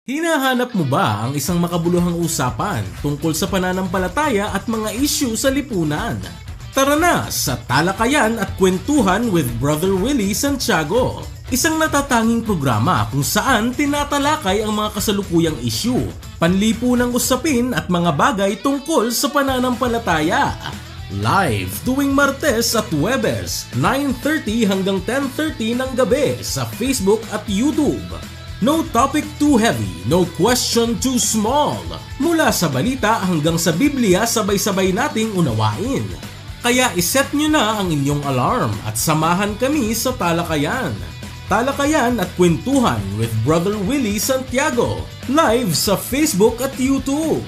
Hinahanap mo ba ang isang makabuluhang usapan tungkol sa pananampalataya at mga issue sa lipunan? Tara na sa Talakayan at Kwentuhan with Brother Willie Santiago, isang natatanging programa kung saan tinatalakay ang mga kasalukuyang issue, panlipunang usapin at mga bagay tungkol sa pananampalataya. Live tuwing Martes at Huwebes, 9:30 hanggang 10:30 ng gabi sa Facebook at YouTube. No topic too heavy, no question too small. Mula sa balita hanggang sa Biblia, sabay-sabay nating unawain. Kaya iset nyo na ang inyong alarm at samahan kami sa Talakayan. Talakayan at Kwentuhan with Brother Willie Santiago. Live sa Facebook at YouTube.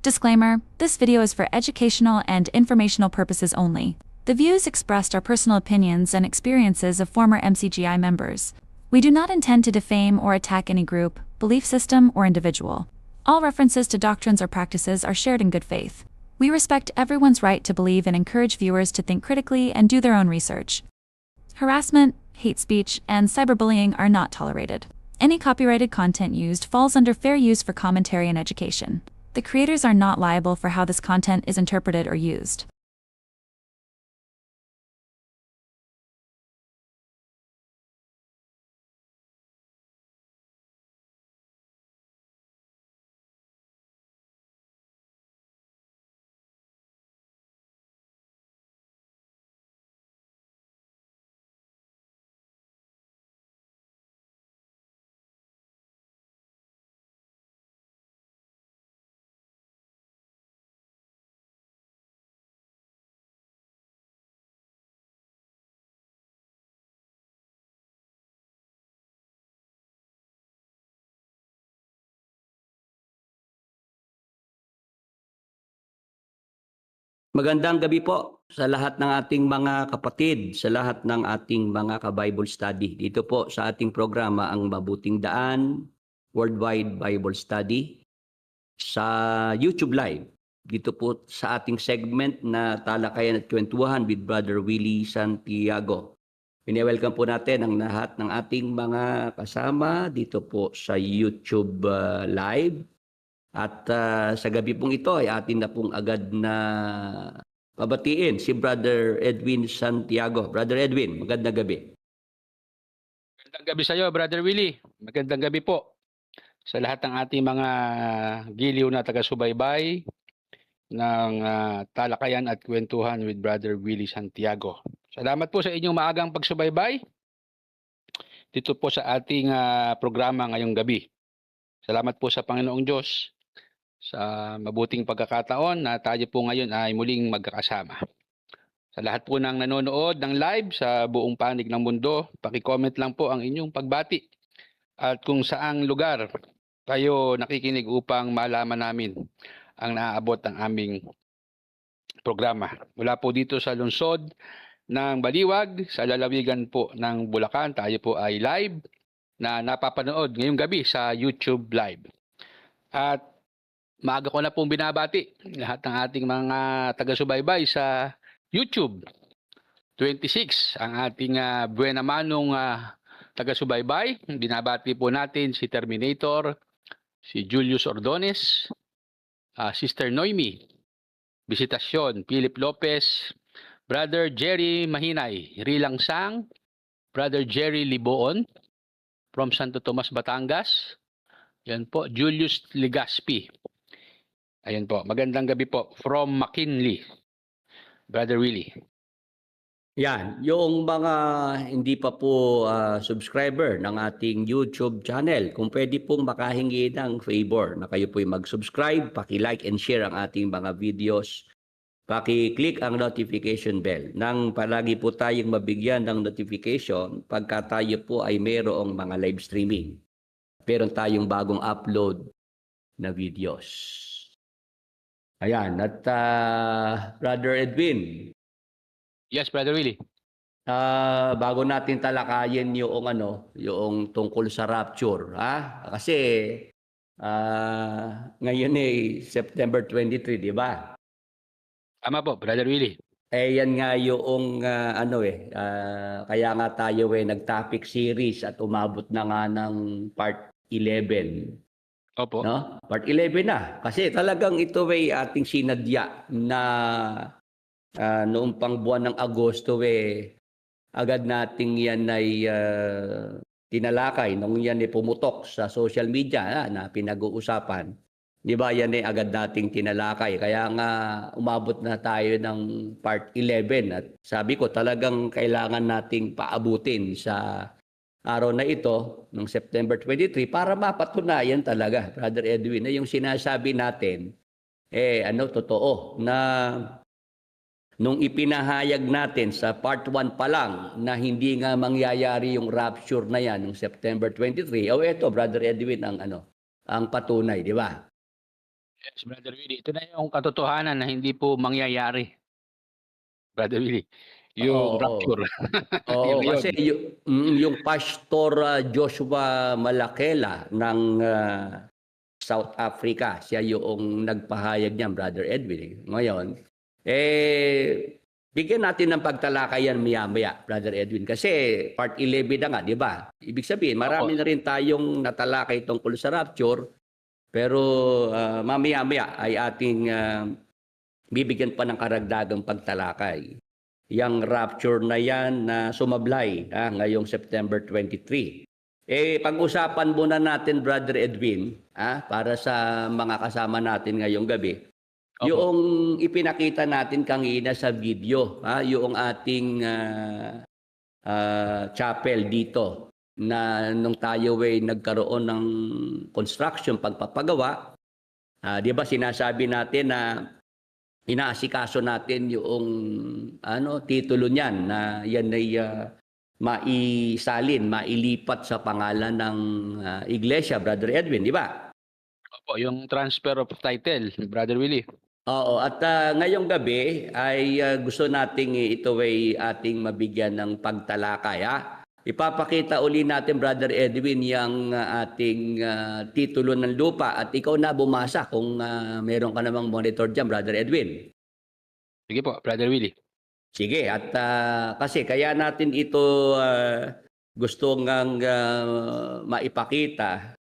Disclaimer, this video is for educational and informational purposes only. The views expressed are personal opinions and experiences of former MCGI members. We do not intend to defame or attack any group, belief system, or individual. All references to doctrines or practices are shared in good faith. We respect everyone's right to believe and encourage viewers to think critically and do their own research. Harassment, hate speech, and cyberbullying are not tolerated. Any copyrighted content used falls under fair use for commentary and education. The creators are not liable for how this content is interpreted or used. Magandang gabi po sa lahat ng ating mga kapatid, sa lahat ng ating mga ka-Bible study. Dito po sa ating programa ang Mabuting Daan, Worldwide Bible Study sa YouTube Live. Dito po sa ating segment na Talakayan at Kwentuhan with Brother Willie Santiago. Welcome po natin ang lahat ng ating mga kasama dito po sa YouTube Live. At sa gabi pong ito ay atin na pong agad na pabatiin si Brother Edwin Santiago. Brother Edwin, magandang gabi. Magandang gabi sa iyo, Brother Willie. Magandang gabi po sa lahat ng ating mga giliw na taga-subaybay ng Talakayan at Kwentuhan with Brother Willie Santiago. Salamat po sa inyong maagang pagsubaybay dito po sa ating programa ngayong gabi. Salamat po sa Panginoong Diyos sa mabuting pagkakataon na tayo po ngayon ay muling magkakasama. Sa lahat po ng nanonood ng live sa buong panig ng mundo, paki-comment lang po ang inyong pagbati at kung saang lugar kayo nakikinig upang malaman namin ang naaabot ng aming programa. Mula po dito sa lungsod ng Baliwag, sa lalawigan po ng Bulacan, tayo po ay live na napapanood ngayong gabi sa YouTube Live. At maaga ko na pong binabati lahat ng ating mga taga-subaybay sa YouTube. 26 ang ating buena manong taga-subaybay. Binabati po natin si Terminator, si Julius Ordones, Sister Noemi, Visitasyon, Philip Lopez, Brother Jerry Mahinay, Rilang Sang, Brother Jerry Liboon from Santo Tomas, Batangas. Yan po, Julius Legaspi. Ayan po, magandang gabi po from McKinley, Brother Willie. Yan, yung mga hindi pa po subscriber ng ating YouTube channel, kung pwede pong makahingi ng favor na kayo po'y mag-subscribe, paki-like and share ang ating mga videos, paki-click ang notification bell nang palagi po tayong mabigyan ng notification pagka tayo po ay mayroong mga live streaming. Meron tayong bagong upload na videos. Ayan, at Brother Edwin. Yes, Brother Willie. Bago natin talakayin yung tungkol sa rapture, Kasi ngayon ay September 23, di ba? Tama po, Brother Willie. Yan nga yung kaya nga tayo nag-topic series at umabot na nga ng part 11. Opo. No? Part 11 na. Kasi talagang ito ating sinadya na noong pang buwan ng Agosto agad nating yan ay tinalakay. Nung yan pumutok sa social media na pinag-uusapan. Di ba yan agad nating tinalakay. Kaya nga umabot na tayo ng part 11. At sabi ko talagang kailangan nating paabutin sa araw na ito, ng September 23, para mapatunayan talaga, Brother Edwin, na yung sinasabi natin, totoo. Na nung ipinahayag natin sa part 1 pa lang na hindi nga mangyayari yung rapture na yan ng September 23, eto, Brother Edwin, ang patunay, di ba? Yes, Brother Willie. Ito na yung katotohanan na hindi po mangyayari. Brother Willie. Yung rapture. Oo, Yun. kasi yung Pastor Joshua Malakela ng South Africa, siya yung nagpahayag niyan, Brother Edwin. Ngayon, bigyan natin ng pagtalakayan maya-maya, Brother Edwin. Kasi part 11 na nga, di ba? Ibig sabihin, marami na rin tayong natalakay tungkol sa rapture. Pero mamaya-maya ay ating bibigyan pa ng karagdagang pagtalakay. Yang rapture na yan na sumablay ngayong September 23. Pag-usapan muna natin, Brother Edwin, para sa mga kasama natin ngayong gabi, yung ipinakita natin kanina sa video, yung ating chapel dito, na nung tayo nagkaroon ng construction, pagpapagawa, di ba sinasabi natin na inaasikaso natin yung titulo niyan na yan ay maisalin, mailipat sa pangalan ng iglesia, Brother Edwin, di ba? Opo, yung transfer of title, Brother Willie. Oo, at ngayong gabi ay gusto nating ito ay ating mabigyan ng pagtalakay. Ipapakita uli natin, Brother Edwin, yung ating titulo ng lupa at ikaw na bumasa kung meron ka namang monitor dyan, Brother Edwin. Sige po, Brother Willie. Sige, at kasi kaya natin ito gusto ngang maipakita,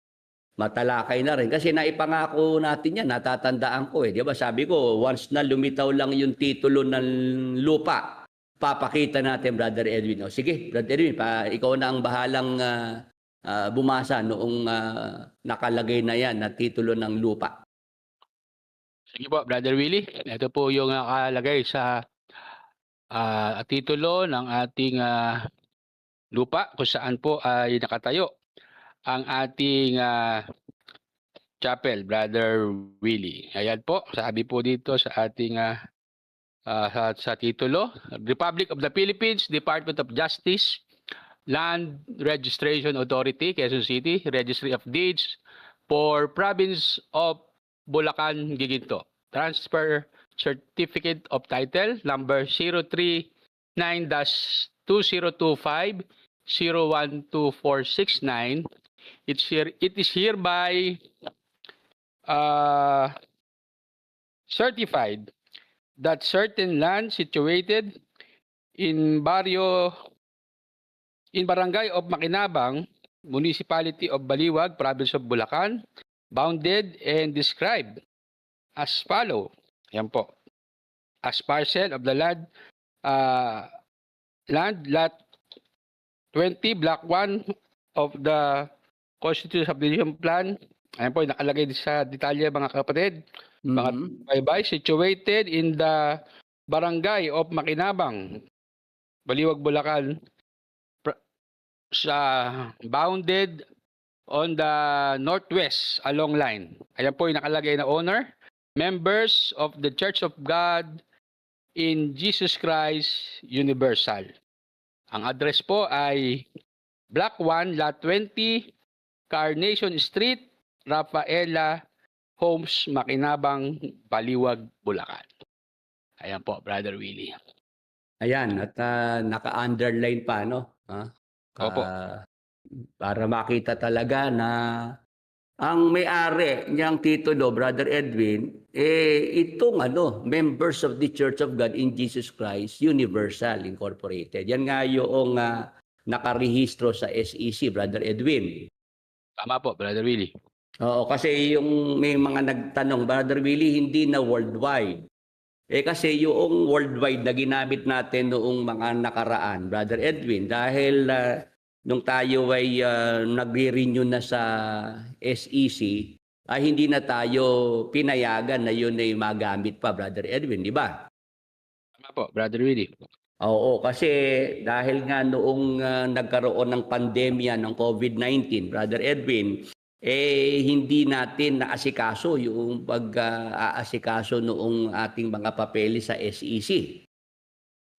matalakay na rin. Kasi naipangako natin yan, natatandaan ko di ba? Sabi ko, once na lumitaw lang yung titulo ng lupa, papakita natin, Brother Edwin. Sige, Brother Edwin, ikaw na ang bahalang bumasa noong nakalagay na yan na titulo ng lupa. Sige po, Brother Willie. Ito po yung nakalagay sa titulo ng ating lupa kung saan po ay nakatayo ang ating chapel, Brother Willie. Ayan po, sabi po dito sa ating sa titulo, Republic of the Philippines, Department of Justice, Land Registration Authority, Quezon City, Registry of Deeds for Province of Bulacan, Giginto. Transfer Certificate of Title number 039-2025-012469. It is hereby certified that certain land situated in Barangay of Makinabang, Municipality of Baliwag, Province of Bulacan, bounded and described as follow. Yan po. As parcel of the land lot 20, block 1 of the Constitutional Subdivision Plan. Ayan po, nakalagay sa detalye, mga kapatid. Mga baybay, situated in the Barangay of Makinabang, Baliwag, Bulacan, sa bounded on the northwest along line. Ayan po yung nakalagay na owner. Members of the Church of God in Jesus Christ Universal. Ang address po ay Block 1, Lot 20, Carnation Street, Rafaela Homes, Makinabang, Baliwag, Bulacan. Ayan po, Brother Willie. Ayan, at naka-underline pa, no? Opo. Para makita talaga na ang may-ari niyang titulo, Brother Edwin, itong members of the Church of God in Jesus Christ Universal Incorporated. Yan nga yung nakarehistro sa SEC, Brother Edwin. Tama po, Brother Willie. Oo, kasi yung may mga nagtanong, Brother Willie, hindi na worldwide. Kasi yung worldwide na ginamit natin noong mga nakaraan, Brother Edwin, dahil nung tayo ay nagre-renew na sa SEC, ay hindi na tayo pinayagan na yun ay magamit pa, Brother Edwin, di ba? Tama po, Brother Willie. Oo, kasi dahil nga noong nagkaroon ng pandemya ng COVID-19, Brother Edwin, hindi natin naasikaso yung pag-aasikaso noong ating mga papeles sa SEC.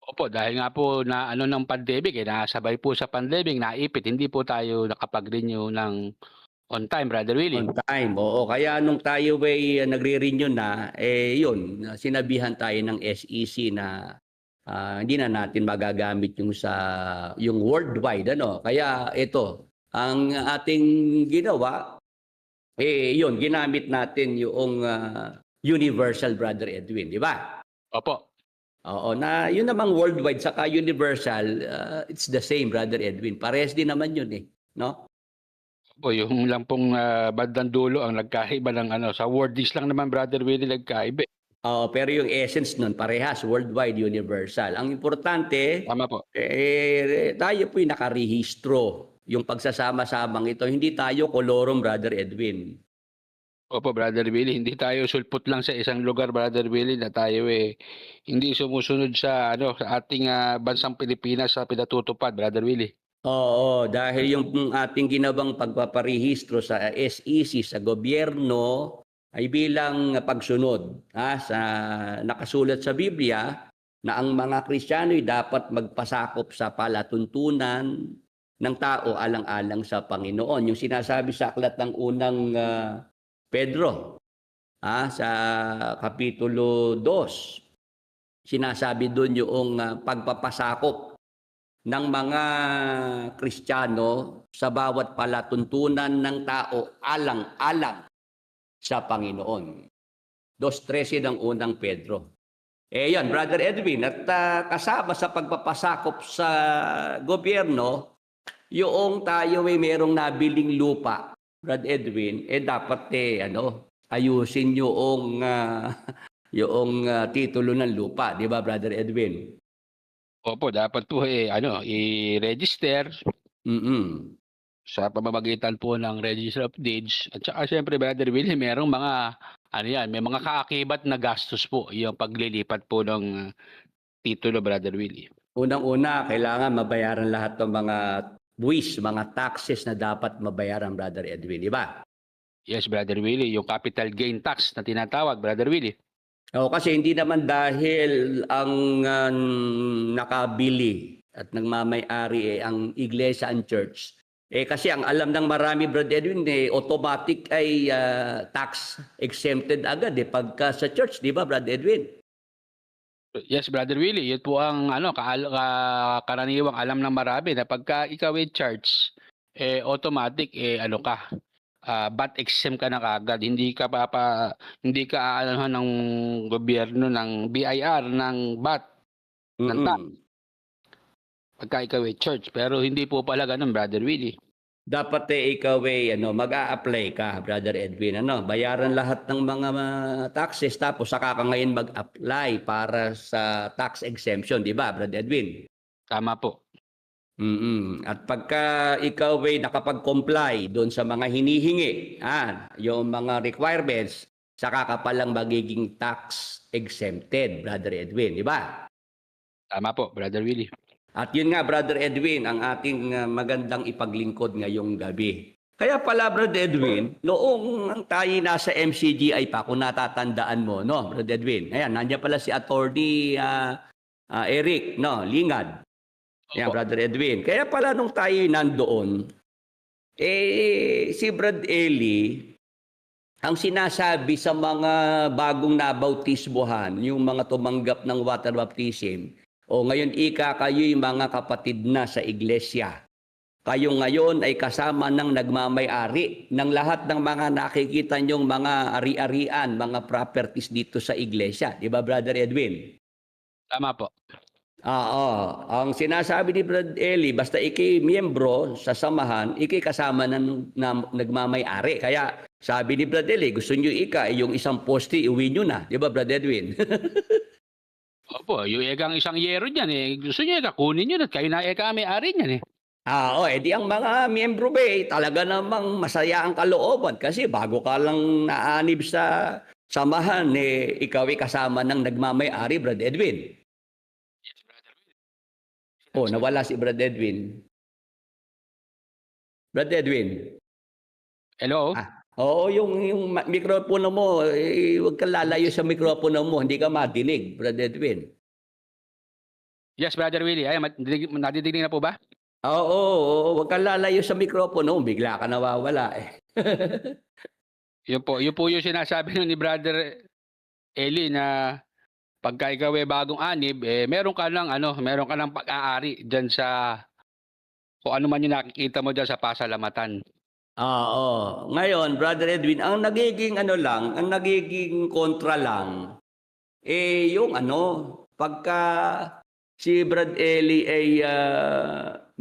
Opo, dahil nga po na ng pandemic, nasabay po sa pandemic, naipit, hindi po tayo nakapag-renew ng on time, Brother Willie. On time, oo. Kaya nung tayo ay nagre-renew na, yun, sinabihan tayo ng SEC na hindi na natin magagamit yung worldwide. Kaya ito, ang ating ginawa, yun, ginamit natin yung universal, Brother Edwin, di ba? Opo. Oo, na yun namang worldwide saka universal, it's the same, Brother Edwin. Parehas din naman yun no? Opo, yung lang pong bandang dulo ang nagkaiba ng sa wordings lang naman, Brother Willie, nagkaiba. Pero yung essence nun, parehas, worldwide, universal. Ang importante, Tama po. tayo po'y nakarehistro. Yung pagsasama-samang ito, hindi tayo kolorum, Brother Edwin. Opo, Brother Willie, hindi tayo sulpot lang sa isang lugar, Brother Willie, na tayo hindi sumusunod sa sa ating bansang Pilipinas sa pinatutupad, Brother Willie. Oo, dahil yung ating ginawang pagpaparehistro sa SEC, sa gobyerno, ay bilang pagsunod sa nakasulat sa Biblia na ang mga Kristiyano ay dapat magpasakop sa palatuntunan ng tao alang-alang sa Panginoon. Yung sinasabi sa aklat ng unang Pedro, sa Kapitulo 2, sinasabi doon yung pagpapasakop ng mga Kristiyano sa bawat palatuntunan ng tao alang-alang sa Panginoon. 2:13 ng unang Pedro. Yan, Brother Edwin, at kasama sa pagpapasakop sa gobyerno, yung tayo ay merong nabiling lupa, Brad Edwin, dapat ayusin yung titulo ng lupa, di ba, Brother Edwin? Opo, dapat po i-register sa pamamagitan po ng Register of Deeds. At saka siyempre, Brother Willie, merong mga may mga kaakibat na gastos po yung paglilipat po ng titulo, Brother Willie. Unang-una, kailangan mabayaran lahat ng mga buwis, mga taxes na dapat mabayaran, Brother Edwin, di ba? Yes, Brother Willie, yung capital gain tax na tinatawag, Brother Willie. Kasi hindi naman dahil ang nakabili at nagmamay-ari ang iglesia and church. Kasi ang alam ng marami, Brother Edwin, automatic ay tax exempted agad pagka sa church, di ba, Brother Edwin? Yes, Brother Willie, yun po ang karaniwang alam ng marami na pagka ikaw ay church, automatic VAT exempt ka na kagad. Hindi ka aalahan ng gobyerno ng BIR ng VAT ng tax. Pagka ikaw ay church, pero hindi po pala ganun, Brother Willie. Dapat ikaw ay mag-a-apply ka, Brother Edwin. Bayaran lahat ng mga taxes tapos saka ka ngayon mag-apply para sa tax exemption, di ba, Brother Edwin? Tama po. At pagka ikaw ay nakapag-comply doon sa mga hinihingi, yung mga requirements, saka ka palang magiging tax exempted, Brother Edwin, di ba? Tama po, Brother Willie. At yun nga, Brother Edwin, ang ating magandang ipaglingkod ngayong gabi. Kaya pala, Brother Edwin, noong tayo nasa MCGI pa, kung natatandaan mo, no, Brother Edwin? Ayan, nandiyan pala si Attorney Eric, no, Lingad. Ayan, Brother Edwin. Kaya pala nung tayo nandoon, si Brad Eli, ang sinasabi sa mga bagong nabautismohan, yung mga tumanggap ng water baptism, ngayon kayo'y mga kapatid na sa iglesia. kayo ngayon ay kasama ng nagmamay-ari ng lahat ng mga nakikita nyong mga ari-arian, mga properties dito sa iglesia. Di ba, Brother Edwin? Tama po. Oo. Ang sinasabi ni Brad Eli, basta iki miyembro sa samahan, iki kasama ng nagmamay-ari. Kaya sabi ni Brad Eli, gusto nyo yung isang poste, iuwi nyo na. Di ba, Brad Edwin? Opo, yung ekang isang yero niyan eh. Gusto niyo kunin niyo at kayo na eka may-ari niyan eh. Edi ang mga miyembro ba talaga namang masaya ang kalooban kasi bago ka lang naanib sa samahan, ikaw ay kasama ng nagmamay-ari, Brad Edwin. Yes, Brother Willie. Nawala si Brad Edwin. Brad Edwin. Hello? Oo, yung mikropono mo, huwag kang lalayo sa mikropono mo, hindi ka madinig, Brad Edwin. Yes, Brother Willie. Ay, nadidinig na po ba? Oo, huwag kang lalayo sa mikropono, bigla ka nawawala eh. Yun po yung sinasabi ni Brother Eli na pagka ikaw ay bagong anib, meron ka ng pag-aari diyan sa kung ano man yung nakikita mo diyan sa pasalamatan. Oo. Ngayon, Brother Edwin, ang nagiging kontra lang, yung pagka si Brad Eli ay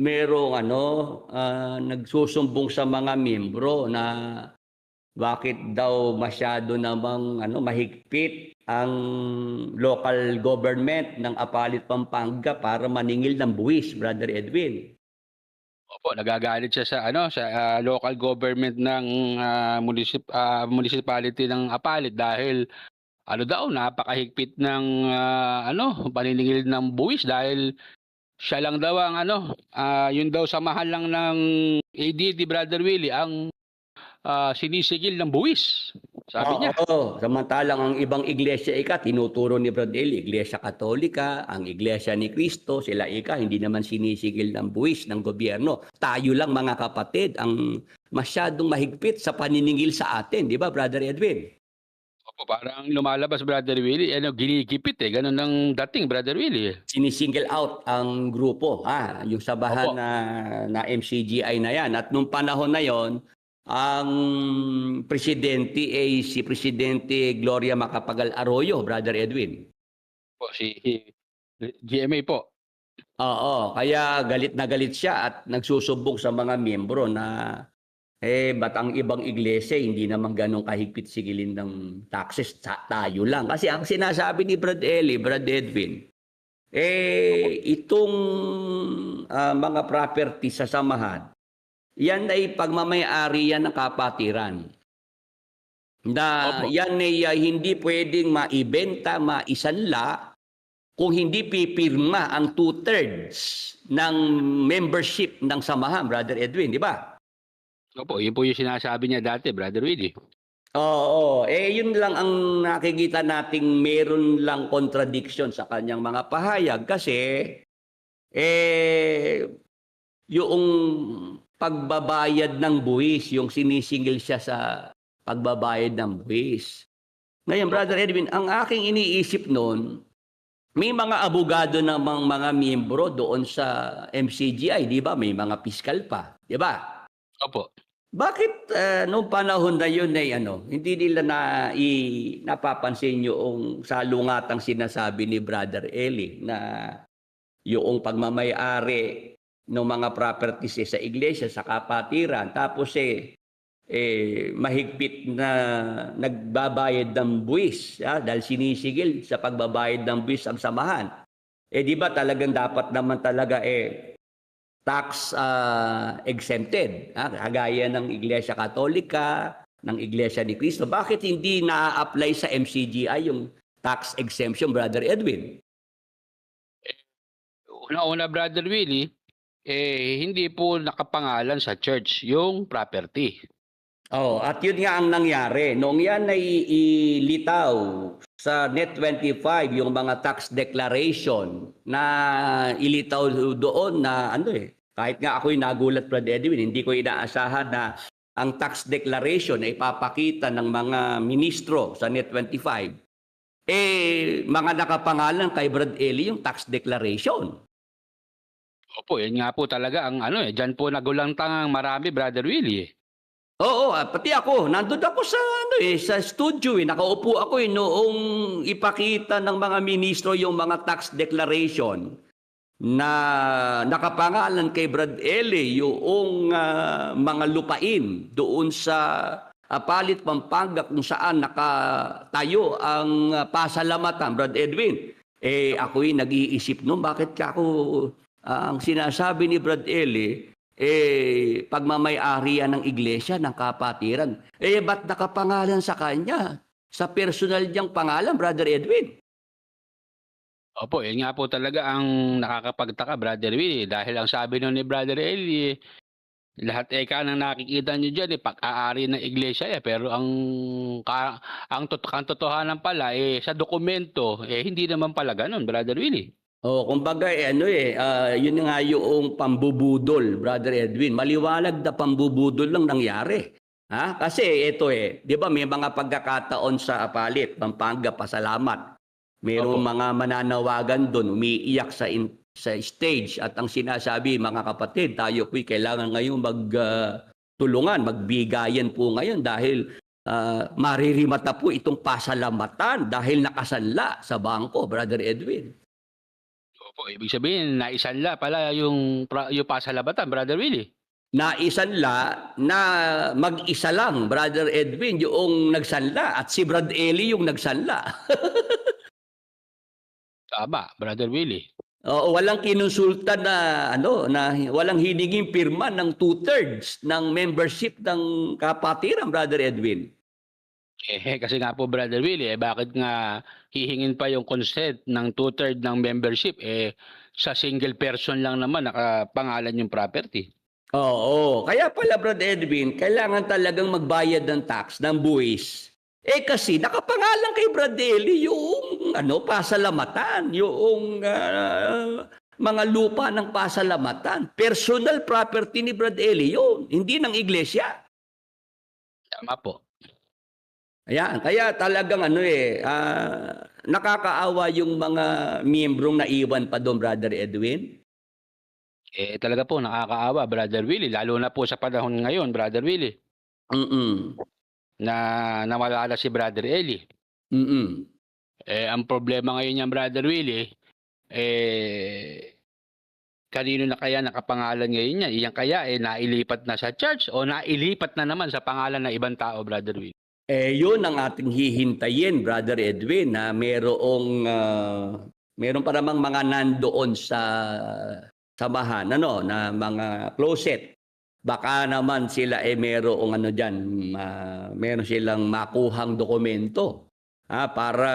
merong nagsusumbong sa mga miyembro na bakit daw masyado namang mahigpit ang local government ng Apalit, Pampanga para maningil ng buwis, Brother Edwin. Opo, nagagalit siya sa local government ng municipality ng Apalit dahil napakahigpit ng paniningil ng buwis dahil siya lang daw ang yun daw samahan lang ng ADD, Brother Willie, ang sinisigil ng buwis. Sabi niya. Oo, samantalang ang ibang iglesia tinuturo ni Brad Eli, Iglesia Katolika, ang Iglesia ni Cristo, sila hindi naman sinisigil ng buwis ng gobyerno. Tayo lang mga kapatid ang masyadong mahigpit sa paniningil sa atin, di ba, Brother Edwin? Opo, parang lumalabas, Brother Willie, ginigipit ganun ang dating, Brother Willie. Sinisingle out ang grupo, yung sabahan na MCGI na yan. At nung panahon na yon, ang presidente ay si Presidente Gloria Macapagal Arroyo, Brother Edwin. Po, si GMA po. Oo, kaya galit na galit siya at nagsusumbong sa mga miyembro na ba't ang ibang iglesia hindi naman ganun kahigpit sigilin ng taxes, tayo lang. Kasi ang sinasabi ni Brad Eli, Brad Edwin, itong mga property sa samahan, yan ay pagmamay-ari yan ng kapatiran. Yan ay hindi pwedeng maibenta, maisanla kung hindi pipirma ang 2/3 ng membership ng samahan, Brother Edwin, di ba? Opo, yun po yung sinasabi niya dati, Brother Willie. Oo, yun lang ang nakikita nating meron lang contradiction sa kanyang mga pahayag kasi yung pagbabayad ng buwis, yung sinisingil siya sa pagbabayad ng buwis. Ngayon, Brother Edwin, ang aking iniisip noon, may mga abogado namang mga miyembro doon sa MCGI, di ba? May mga piskal pa, di ba? Opo. Bakit noong panahon na yun ay hindi nila napapansin yung salungatang sinasabi ni Brother Eli na yung pagmamay-ari ng mga properties sa iglesia, sa kapatiran, tapos mahigpit na nagbabayad ng buwis dahil sinisigil sa pagbabayad ng buwis ang samahan. Di ba talagang dapat naman talaga tax exempted, kagaya ng Iglesia Katolika, ng Iglesia ni Cristo. Bakit hindi na-apply sa MCGI yung tax exemption, Brother Edwin? Una-una, Brother Willie, hindi po nakapangalan sa church yung property. At yun nga ang nangyari. Noong yan ay ilitaw sa Net25, yung mga tax declaration na ilitaw doon na kahit nga ako'y nagulat, Brad Edwin, hindi ko inaasahan na ang tax declaration ay ipapakita ng mga ministro sa Net25. Mga nakapangalan kay Brad Eli yung tax declaration. Opo, yun nga po talaga ang ano diyan po nagulantang ang marami, Brother Willie. Oo, pati ako, nandun ako sa sa studio nakaupo ako noong ipakita ng mga ministro yung mga tax declaration na nakapangalan kay Brad Eli yung mga lupain doon sa Apalit, Pampanga kung saan nakatayo ang pasalamatan, Brad Edwin. Ako'y nag-iisip noon, bakit ka ako ang sinasabi ni Brad Eli pagmamay-ari yan ng iglesia, ng kapatiran. Ba't nakapangalan sa kanya? Sa personal niyang pangalan, Brother Edwin. Opo, yun nga po talaga ang nakakapagtaka, Brother Willie, dahil ang sabi nun ni Brother Eli, lahat eka nang nakikita nyo dyan, pag-aari ng iglesia, pero ang totohanan pala, sa dokumento, hindi naman pala ganun, Brother Willie. Kumbaga, yun nga yung pambubudol, Brother Edwin. Maliwalag na pambubudol lang nangyari. Kasi ito di ba may mga pagkakataon sa Apalit, Pampanga, pasalamat. Mayroong mga mananawagan doon, umiiyak sa stage at ang sinasabi, mga kapatid, tayo po'y kailangan ngayon magtulungan, magbigayan po ngayon dahil maririmata po itong pasalamatan dahil nakasanla sa bangko, Brother Edwin. Opo, ibig sabihin, naisanla pala yung pasalabatan, Brother Willie. Naisanla na mag-isa lang, Brother Edwin, yung nagsanla at si Brad Eli yung nagsanla. Tama, Brother Willie. Walang kinonsulta na walang hininging pirma ng 2/3 ng membership ng kapatiran, Brother Edwin. Kasi nga po, Brother Willie, bakit nga hihingin pa yung consent ng 2/3 ng membership? Sa single person lang naman nakapangalan yung property. Oo, kaya pala, Brother Edwin, kailangan talagang magbayad ng tax, ng buwis. Kasi nakapangalan kay Brad Eli yung pasalamatan, yung mga lupa ng pasalamatan. Personal property ni Brad Eli yun, hindi ng iglesia. Tama po. Ayan, kaya talagang nakakaawa yung mga miyembrong naiwan pa doon, Brother Edwin. Talaga po nakakaawa, Brother Willie, lalo na po sa panahon ngayon, Brother Willie. Na nawala si Brother Eli. Ang problema ngayon niyan, Brother Willie, kanino na kaya nakapangalan ngayon niya? Iyan kaya nailipat na sa church o nailipat na naman sa pangalan ng ibang tao, Brother Willie? Yun ang ating hihintayin, Brother Edwin, na meron pa namang mga nandoon sa samahan, na mga closet. Baka naman sila merong meron silang makuhang dokumento para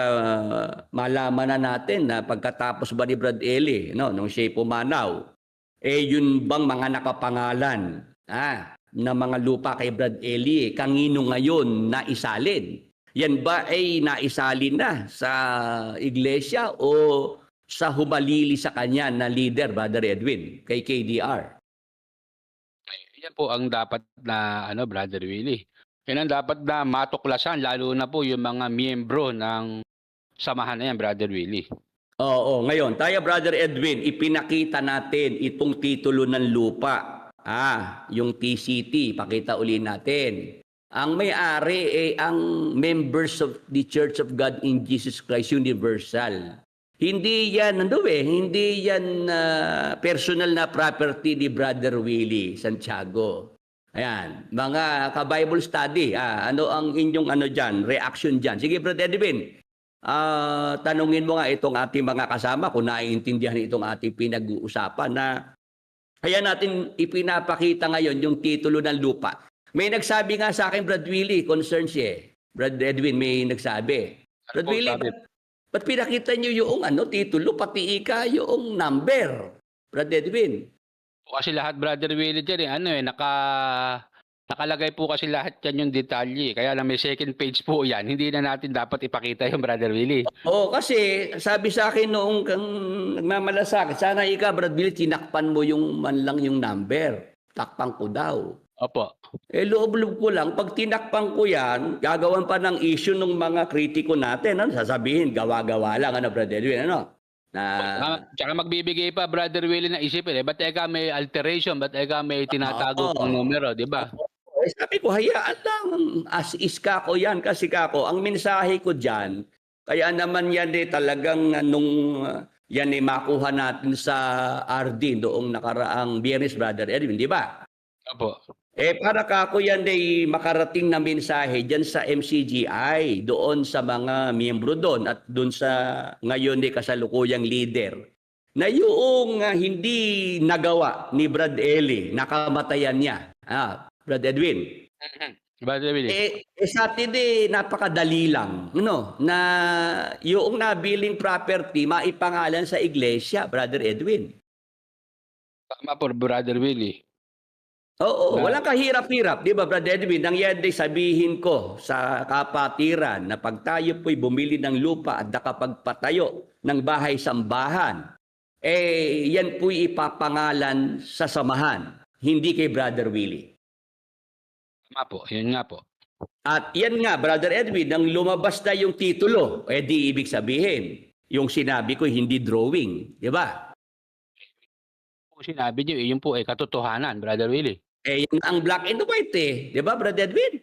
malaman na natin na pagkatapos ba ni Brad Eli nung siya'y pumanaw, yun bang mga nakapangalan na mga lupa kay Brad Eli, kanino ngayon naisalin? Yan ba ay naisalin na sa iglesia o sa humalili sa kanya na leader, Brother Edwin, kay KDR? Yan po ang dapat na Brother Willie. Yan ang dapat na matuklasan, lalo na po yung mga miyembro ng samahan na yan, Brother Willie. Oo, ngayon tayo, Brother Edwin, ipinakita natin itong titulo ng lupa. Yung TCT, pakita uli natin. Ang may-ari ang members of the Church of God in Jesus Christ Universal. Hindi yan, hindi yan personal na property ni Brother Willie Santiago. Ayan, mga ka-Bible study, ano ang inyong reaction dyan? Sige, Brother Edwin, tanungin mo nga itong ating mga kasama kung naiintindihan itong ating pinag-uusapan na kaya natin ipinapakita ngayon yung titulo ng lupa. May nagsabi nga sa akin, Brad Willie, concerns Brad Edwin, may nagsabi. Brad Willie, ba't pinakita nyo yung titulo, pati yung number, Brad Edwin? Kasi lahat, Brother Willie, dyan nakalagay po kasi lahat yan yung detalye. Kaya lang may second page po yan. Hindi na natin dapat ipakita yung Brother Willie. Kasi sabi sa akin noong nagmamalasakit, sana Brad Willie, tinakpan mo yung man lang yung number. Takpan ko daw. Opo. Loob-loob ko lang, pag tinakpan ko yan, gagawan pa ng issue ng mga kritiko natin. Sasabihin, gawa-gawa lang, Brother Edwin, Tsaka magbibigay pa, Brother Willie, na isipin, ba't may alteration, ba't may tinatago pang Oo. numero, di ba? Sabi ko, hayaan lang, as is kako yan. Kasi kako, ang mensahe ko dyan, kaya naman yan talagang nung yan makuha natin sa RD noong nakaraang Biyernes, Brother Edwin, di ba? Opo. Para kako yan makarating na mensahe dyan sa MCGI, doon sa mga miyembro doon at doon sa ngayon kasalukuyang leader, na yung hindi nagawa ni Brad Eli, nakamatayan niya. Brad Edwin. Brother Willie. Sa atin napakadali lang, na yung nabiling property maipangalan sa iglesia, Brother Edwin. Tama po, Brother Willie. Oo, walang kahirap-hirap, di ba, Brother Edwin? Nang yan sabihin ko sa kapatiran na pag tayo po'y bumili ng lupa at nakapagpatayo ng bahay-sambahan, yan po'y ipapangalan sa samahan, hindi kay Brother Willie. Tama po, yun nga po. At yan nga, Brother Edwin, nang lumabas na yung titulo, di ibig sabihin, yung sinabi ko hindi drawing, di ba? Kung sinabi niyo, yun po katotohanan, Brother Willie. Yun ang black and white di ba, Brother Edwin?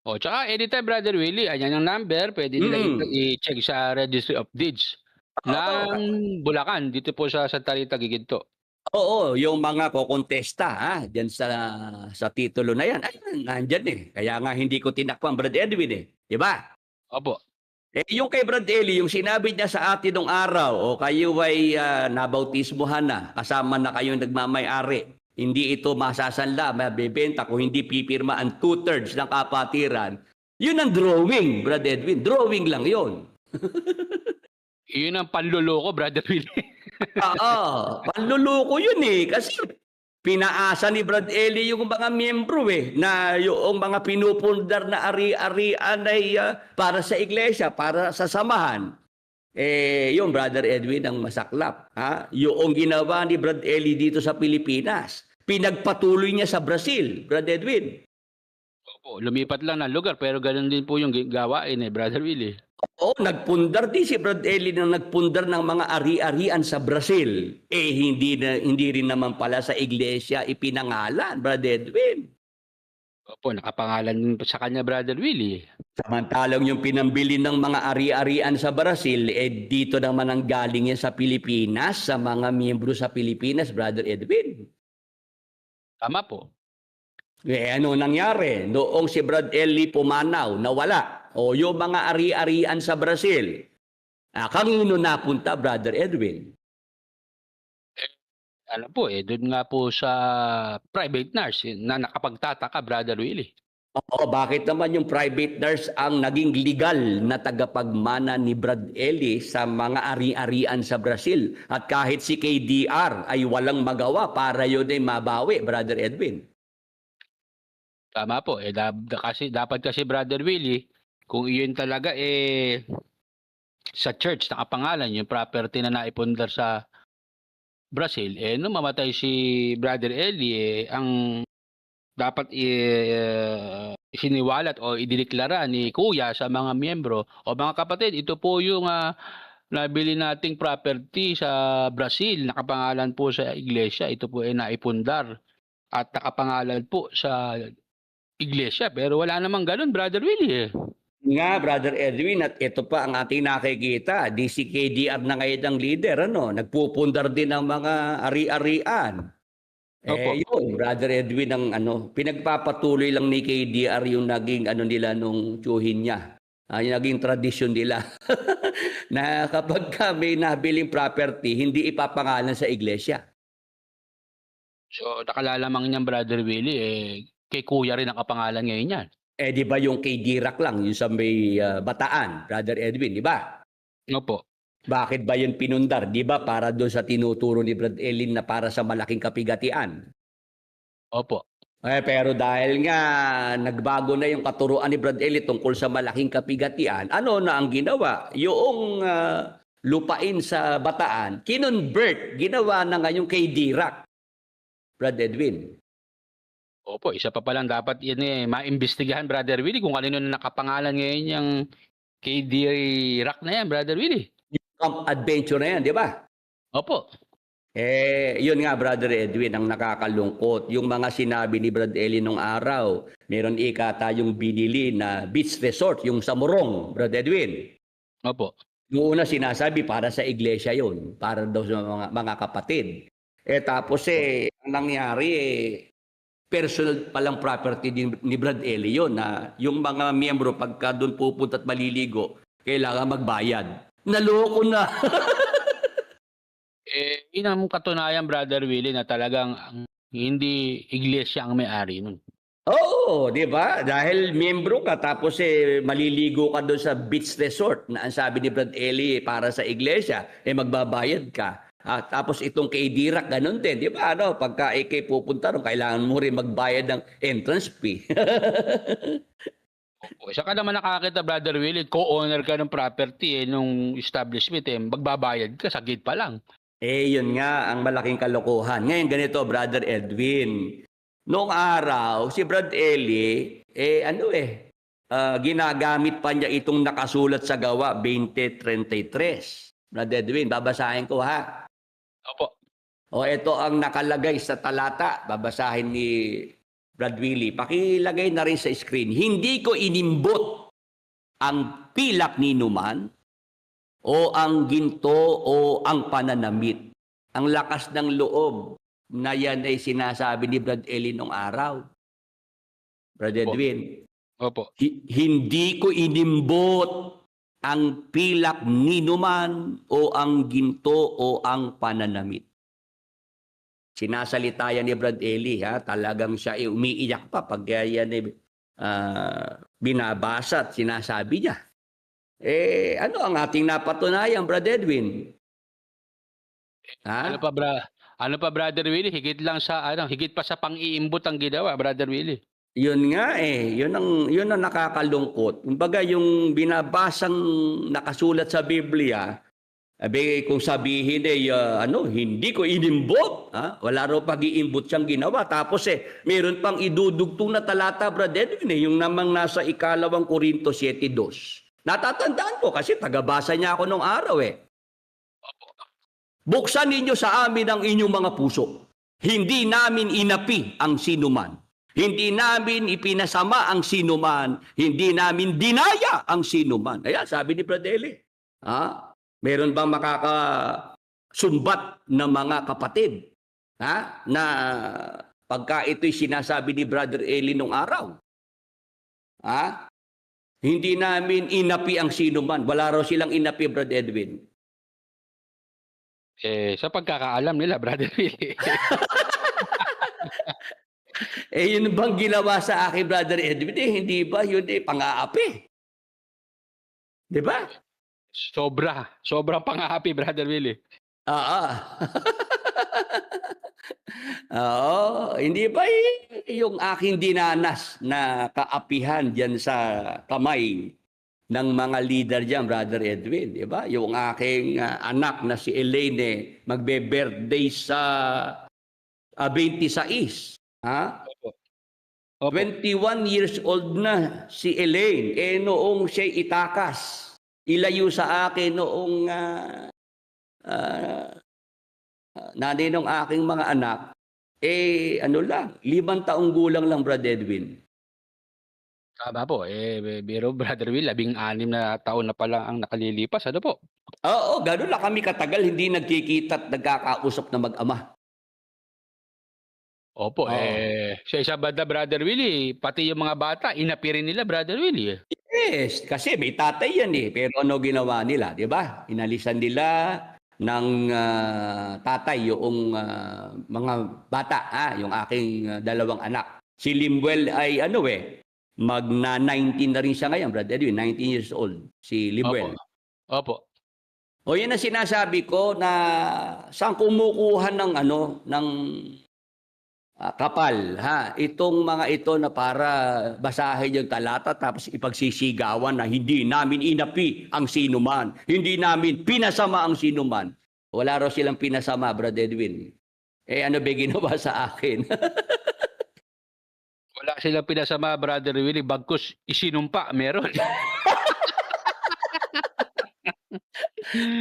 Tsaka anytime, Brother Willie, ayan yung number, pwede nila i-check sa Registry of Deeds ng Bulacan, dito po sa Santa Rita, Giginto. Oo, yung mga kokontesta diyan sa titulo na yan, nandyan Kaya nga hindi ko tinakpan, Brother Edwin di ba? Opo. Yung kay Brad Eli, yung sinabi niya sa atin nung araw, kayo ay nabautismohan na, kasama na kayong nagmamay-ari. Hindi ito masasanla, mabibenta kung hindi pipirma ang 2/3 ng kapatiran. Yun ang drawing, Brad Edwin. Drawing lang yun. Yun ang panluloko, Brother Willie. Oo, panluloko yun kasi pinaasa ni Brad Eli yung mga miyembro na yung mga pinupundar na ari-arian ay para sa iglesia, para sa samahan. Yung Brother Edwin ang masaklap. Yung ginawa ni Brad Eli dito sa Pilipinas, pinagpatuloy niya sa Brazil, Brad Edwin. Opo, lumipat lang ng lugar pero ganun din po yung gawain Brother Willie. Oo, nagpundar din si Brad Eli na nagpundar ng mga ari-arian sa Brazil. Hindi rin naman pala sa iglesia ipinangalan, Brother Edwin. Opo, nakapangalan din sa kanya, Brother Willie. Samantalang yung pinambili ng mga ari-arian sa Brazil, dito naman ang galing yan sa Pilipinas, sa mga miyembro sa Pilipinas, Brother Edwin. Tama po. Ano nangyari? Noong si Brad Eli pumanaw, nawala. O yung mga ari-arian sa Brazil, kanino napunta, Brother Edwin? Ano po doon nga po sa private nurse na nakapagtataka, Brother Willie. Oo, bakit naman yung private nurse ang naging legal na tagapagmana ni Brad Eli sa mga ari-arian sa Brazil? At kahit si KDR ay walang magawa para yun ay mabawi, Brother Edwin. Tama po. Dapat kasi, Brother Willie, kung iyon talaga sa church nakapangalan yung property na naipundar sa Brazil, nung mamatay si Brother Eli, ang dapat isiniwalat o idineklara ni Kuya sa mga miyembro o mga kapatid, ito po yung nabili nating property sa Brazil, nakapangalan po sa iglesia, ito po ay naipundar at nakapangalan po sa iglesia, pero wala namang ganun, Brother Willie Nga, Brother Edwin, at ito pa ang ating nakikita. DCKDR na ngayon ang leader, nagpupundar din ng mga ari-arian. Yun, Brother Edwin, ang pinagpapatuloy lang ni KDR yung naging nila nung tsuhin niya. Yung naging tradisyon nila. Na kapag may nabiling property, hindi ipapangalan sa iglesia. So, nakalalamang niyan, Brother Willie, kay Kuya rin ang kapangalan ngayon yan. Di ba yung kay Dirac lang, yung sa may Bataan, Brother Edwin, di ba? Opo. Bakit ba yun pinundar? Di ba para doon sa tinuturo ni Brad Elin na para sa malaking kapigatian? Opo. Pero dahil nga nagbago na yung katuruan ni Brad Elin tungkol sa malaking kapigatian, ano na ang ginawa? Yung lupain sa Bataan, kinonvert, ginawa na ngayon kay Dirac, Brad Edwin. Opo, isa pa palang dapat yan maimbestigahan, Brother Willie, kung kanino na nakapangalan ngayon yung KD Rock na yan, Brother Willie. Camp Adventure na yan, di ba? Opo. Yun nga, Brother Edwin, ang nakakalungkot. Yung mga sinabi ni Brad Eli nung araw, meron tayong binili na beach resort, yung sa Morong, Brad Edwin. Opo. Yung una sinasabi, para sa iglesia yun, para daw sa mga kapatid. Tapos ang nangyari, personal palang property ni Brad Eli yun, na yung mga miyembro, pagka doon pupunta at maliligo, kailangan magbayad. Naloko na. Yun ang katunayan, Brother Willie, na talagang hindi iglesia ang may-ari nun. Oo, di ba? Dahil miyembro ka tapos maliligo ka doon sa beach resort na ang sabi ni Brad Eli para sa iglesia, magbabayad ka. Tapos itong kay Dirac, ganun din, di ba? Ano, pagka ikay pupunta ron, kailangan mo rin magbayad ng entrance fee. Opo. Isa ka naman nakakita, Brother Willie, co-owner ka ng property nung establishment, magbabayad ka sa gate pa lang. Yun nga ang malaking kalokohan. Ngayon ganito, Brother Edwin. Noong araw, si Brad Eli, ginagamit pa niya itong nakasulat sa gawa 2033. Brad Edwin, babasahin ko ha. Opo. Ito ang nakalagay sa talata. Babasahin ni Brad Willie. Pakilagay na rin sa screen. Hindi ko inimbot ang pilak ni Numan o ang ginto o ang pananamit. Ang lakas ng loob na yan ay sinasabi ni Brad Eli nung araw. Brad Edwin. Opo. Hindi ko inimbot ang pilak ni Numan o ang ginto o ang pananamit. Sinasalita yan ni Brad Eli, ha? Talagang siya umiiyak pa pag yan binabasa at sinasabi niya. Ano ang ating napatunayan, Brad Edwin? Ha? Ano pa, Brother Willie? Higit pa sa pang-iimbot ang ginawa, Brother Willie. Yun nga yun ang nakakalungkot. Kumbaga yung binabasang nakasulat sa Biblia, kung sabihin hindi ko inimbot, wala raw pag-iimbot siyang ginawa. Tapos meron pang idudugtong na talata, Brad Edwin, yung namang nasa 2 Korinto 7:2. Natatandaan ko kasi tagabasa niya ako nung araw Buksan ninyo sa amin ang inyong mga puso. Hindi namin inapi ang sinuman. Hindi namin ipinasama ang sinuman. Hindi namin dinaya ang sinuman. Ayan, sabi ni Brad Eli. Meron bang makakasumbat na mga kapatid? Na pagka ito'y sinasabi ni Brother Eli nung araw? Hindi namin inapi ang sinuman. Wala raw silang inapi, Brad Edwin. Sa pagkakaalam nila, Brother Willie. Yun bang ginawa sa akin, Brother Edwin? Hindi ba yun pang-aapi? Di ba? Sobrang pang-aapi, Brother Willie. Hindi ba yung aking dinanas na kaapihan diyan sa kamay ng mga leader diyan, Brother Edwin, di ba? Yung aking anak na si Elaine magbe-birthday sa 26. Opo. 21 years old na si Elaine. Noong siya itakas, ilayo sa akin noong nanay ng aking mga anak, 5 taong gulang lang, Brad Edwin. Tama po. Biro, Brother Will, 16 na taon na pala ang nakalilipas. Ano po? Oo, gano'n lang kami katagal hindi nagkikita at nagkakausap na mag-ama. Opo. Sa isa banda, Brother Willie, pati yung mga bata, inapirin nila, Brother Willie. Yes, kasi may tatay yan Pero ano ginawa nila, di ba? Inalisan nila ng tatay yung mga bata, yung aking 2 anak. Si Limuel ay magna-19 na rin siya ngayon, Brother Edwin, 19 years old, si Limuel. Opo. Yan ang sinasabi ko na saan kumukuha ng kapal, itong mga ito na para basahin yung talata tapos ipagsisigawan na hindi namin inapi ang sinuman, hindi namin pinasama ang sinuman. Wala raw silang pinasama, Brother Edwin. Ano ba ginawa sa akin? Wala silang pinasama, Brother Willie, bagkus isinumpa, meron.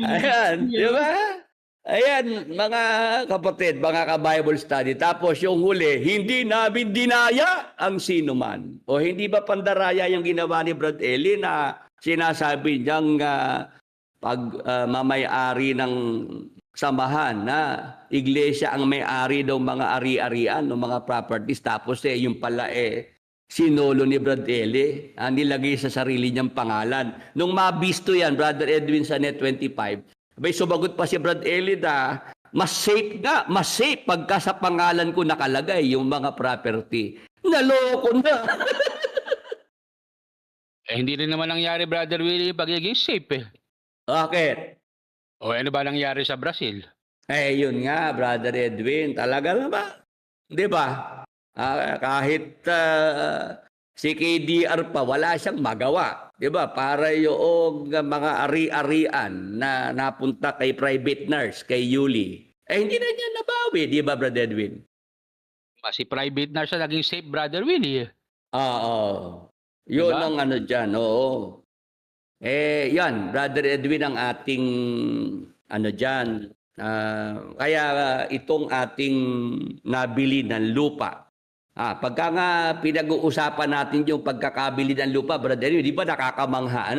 Ayan, di ba? Ayan, mga kapatid, mga ka-Bible study. Tapos yung huli, hindi namin dinaya ang sinuman. O hindi ba pandaraya yung ginawa ni Brad Eli na sinasabi niyang mamayari ng samahan na iglesia ang may-ari ng mga ari-arian, ng mga properties. Tapos yung pala sinolo ni Brad Eli, nilagay sa sarili niyang pangalan. Nung mabisto yan, Brother Edwin sa Net 25, may sumagot pa si Brad Eli na mas safe pagka sa pangalan ko nakalagay yung mga property. Naloko na. Hindi rin naman nangyari, Brother Willie, yung pagiging safe eh. Bakit? O ano ba nangyari sa Brazil? Yun nga, Brother Edwin, talaga naman. Di ba? Kahit si KDR pa, wala siyang magawa. Di ba? Para yung mga ari-arian na napunta kay private nurse, kay Yuli. Hindi na niya nabawi. Di ba, Brother Edwin? Si private nurse na naging safe, Brother Willie. Oo. Yun Diba? ang ano dyan, oo. Yan, Brother Edwin, ang ating ano dyan. Kaya itong ating nabili ng lupa, pagka nga pinag-uusapan natin yung pagkakabili ng lupa, Brother Edwin, di ba nakakamangha,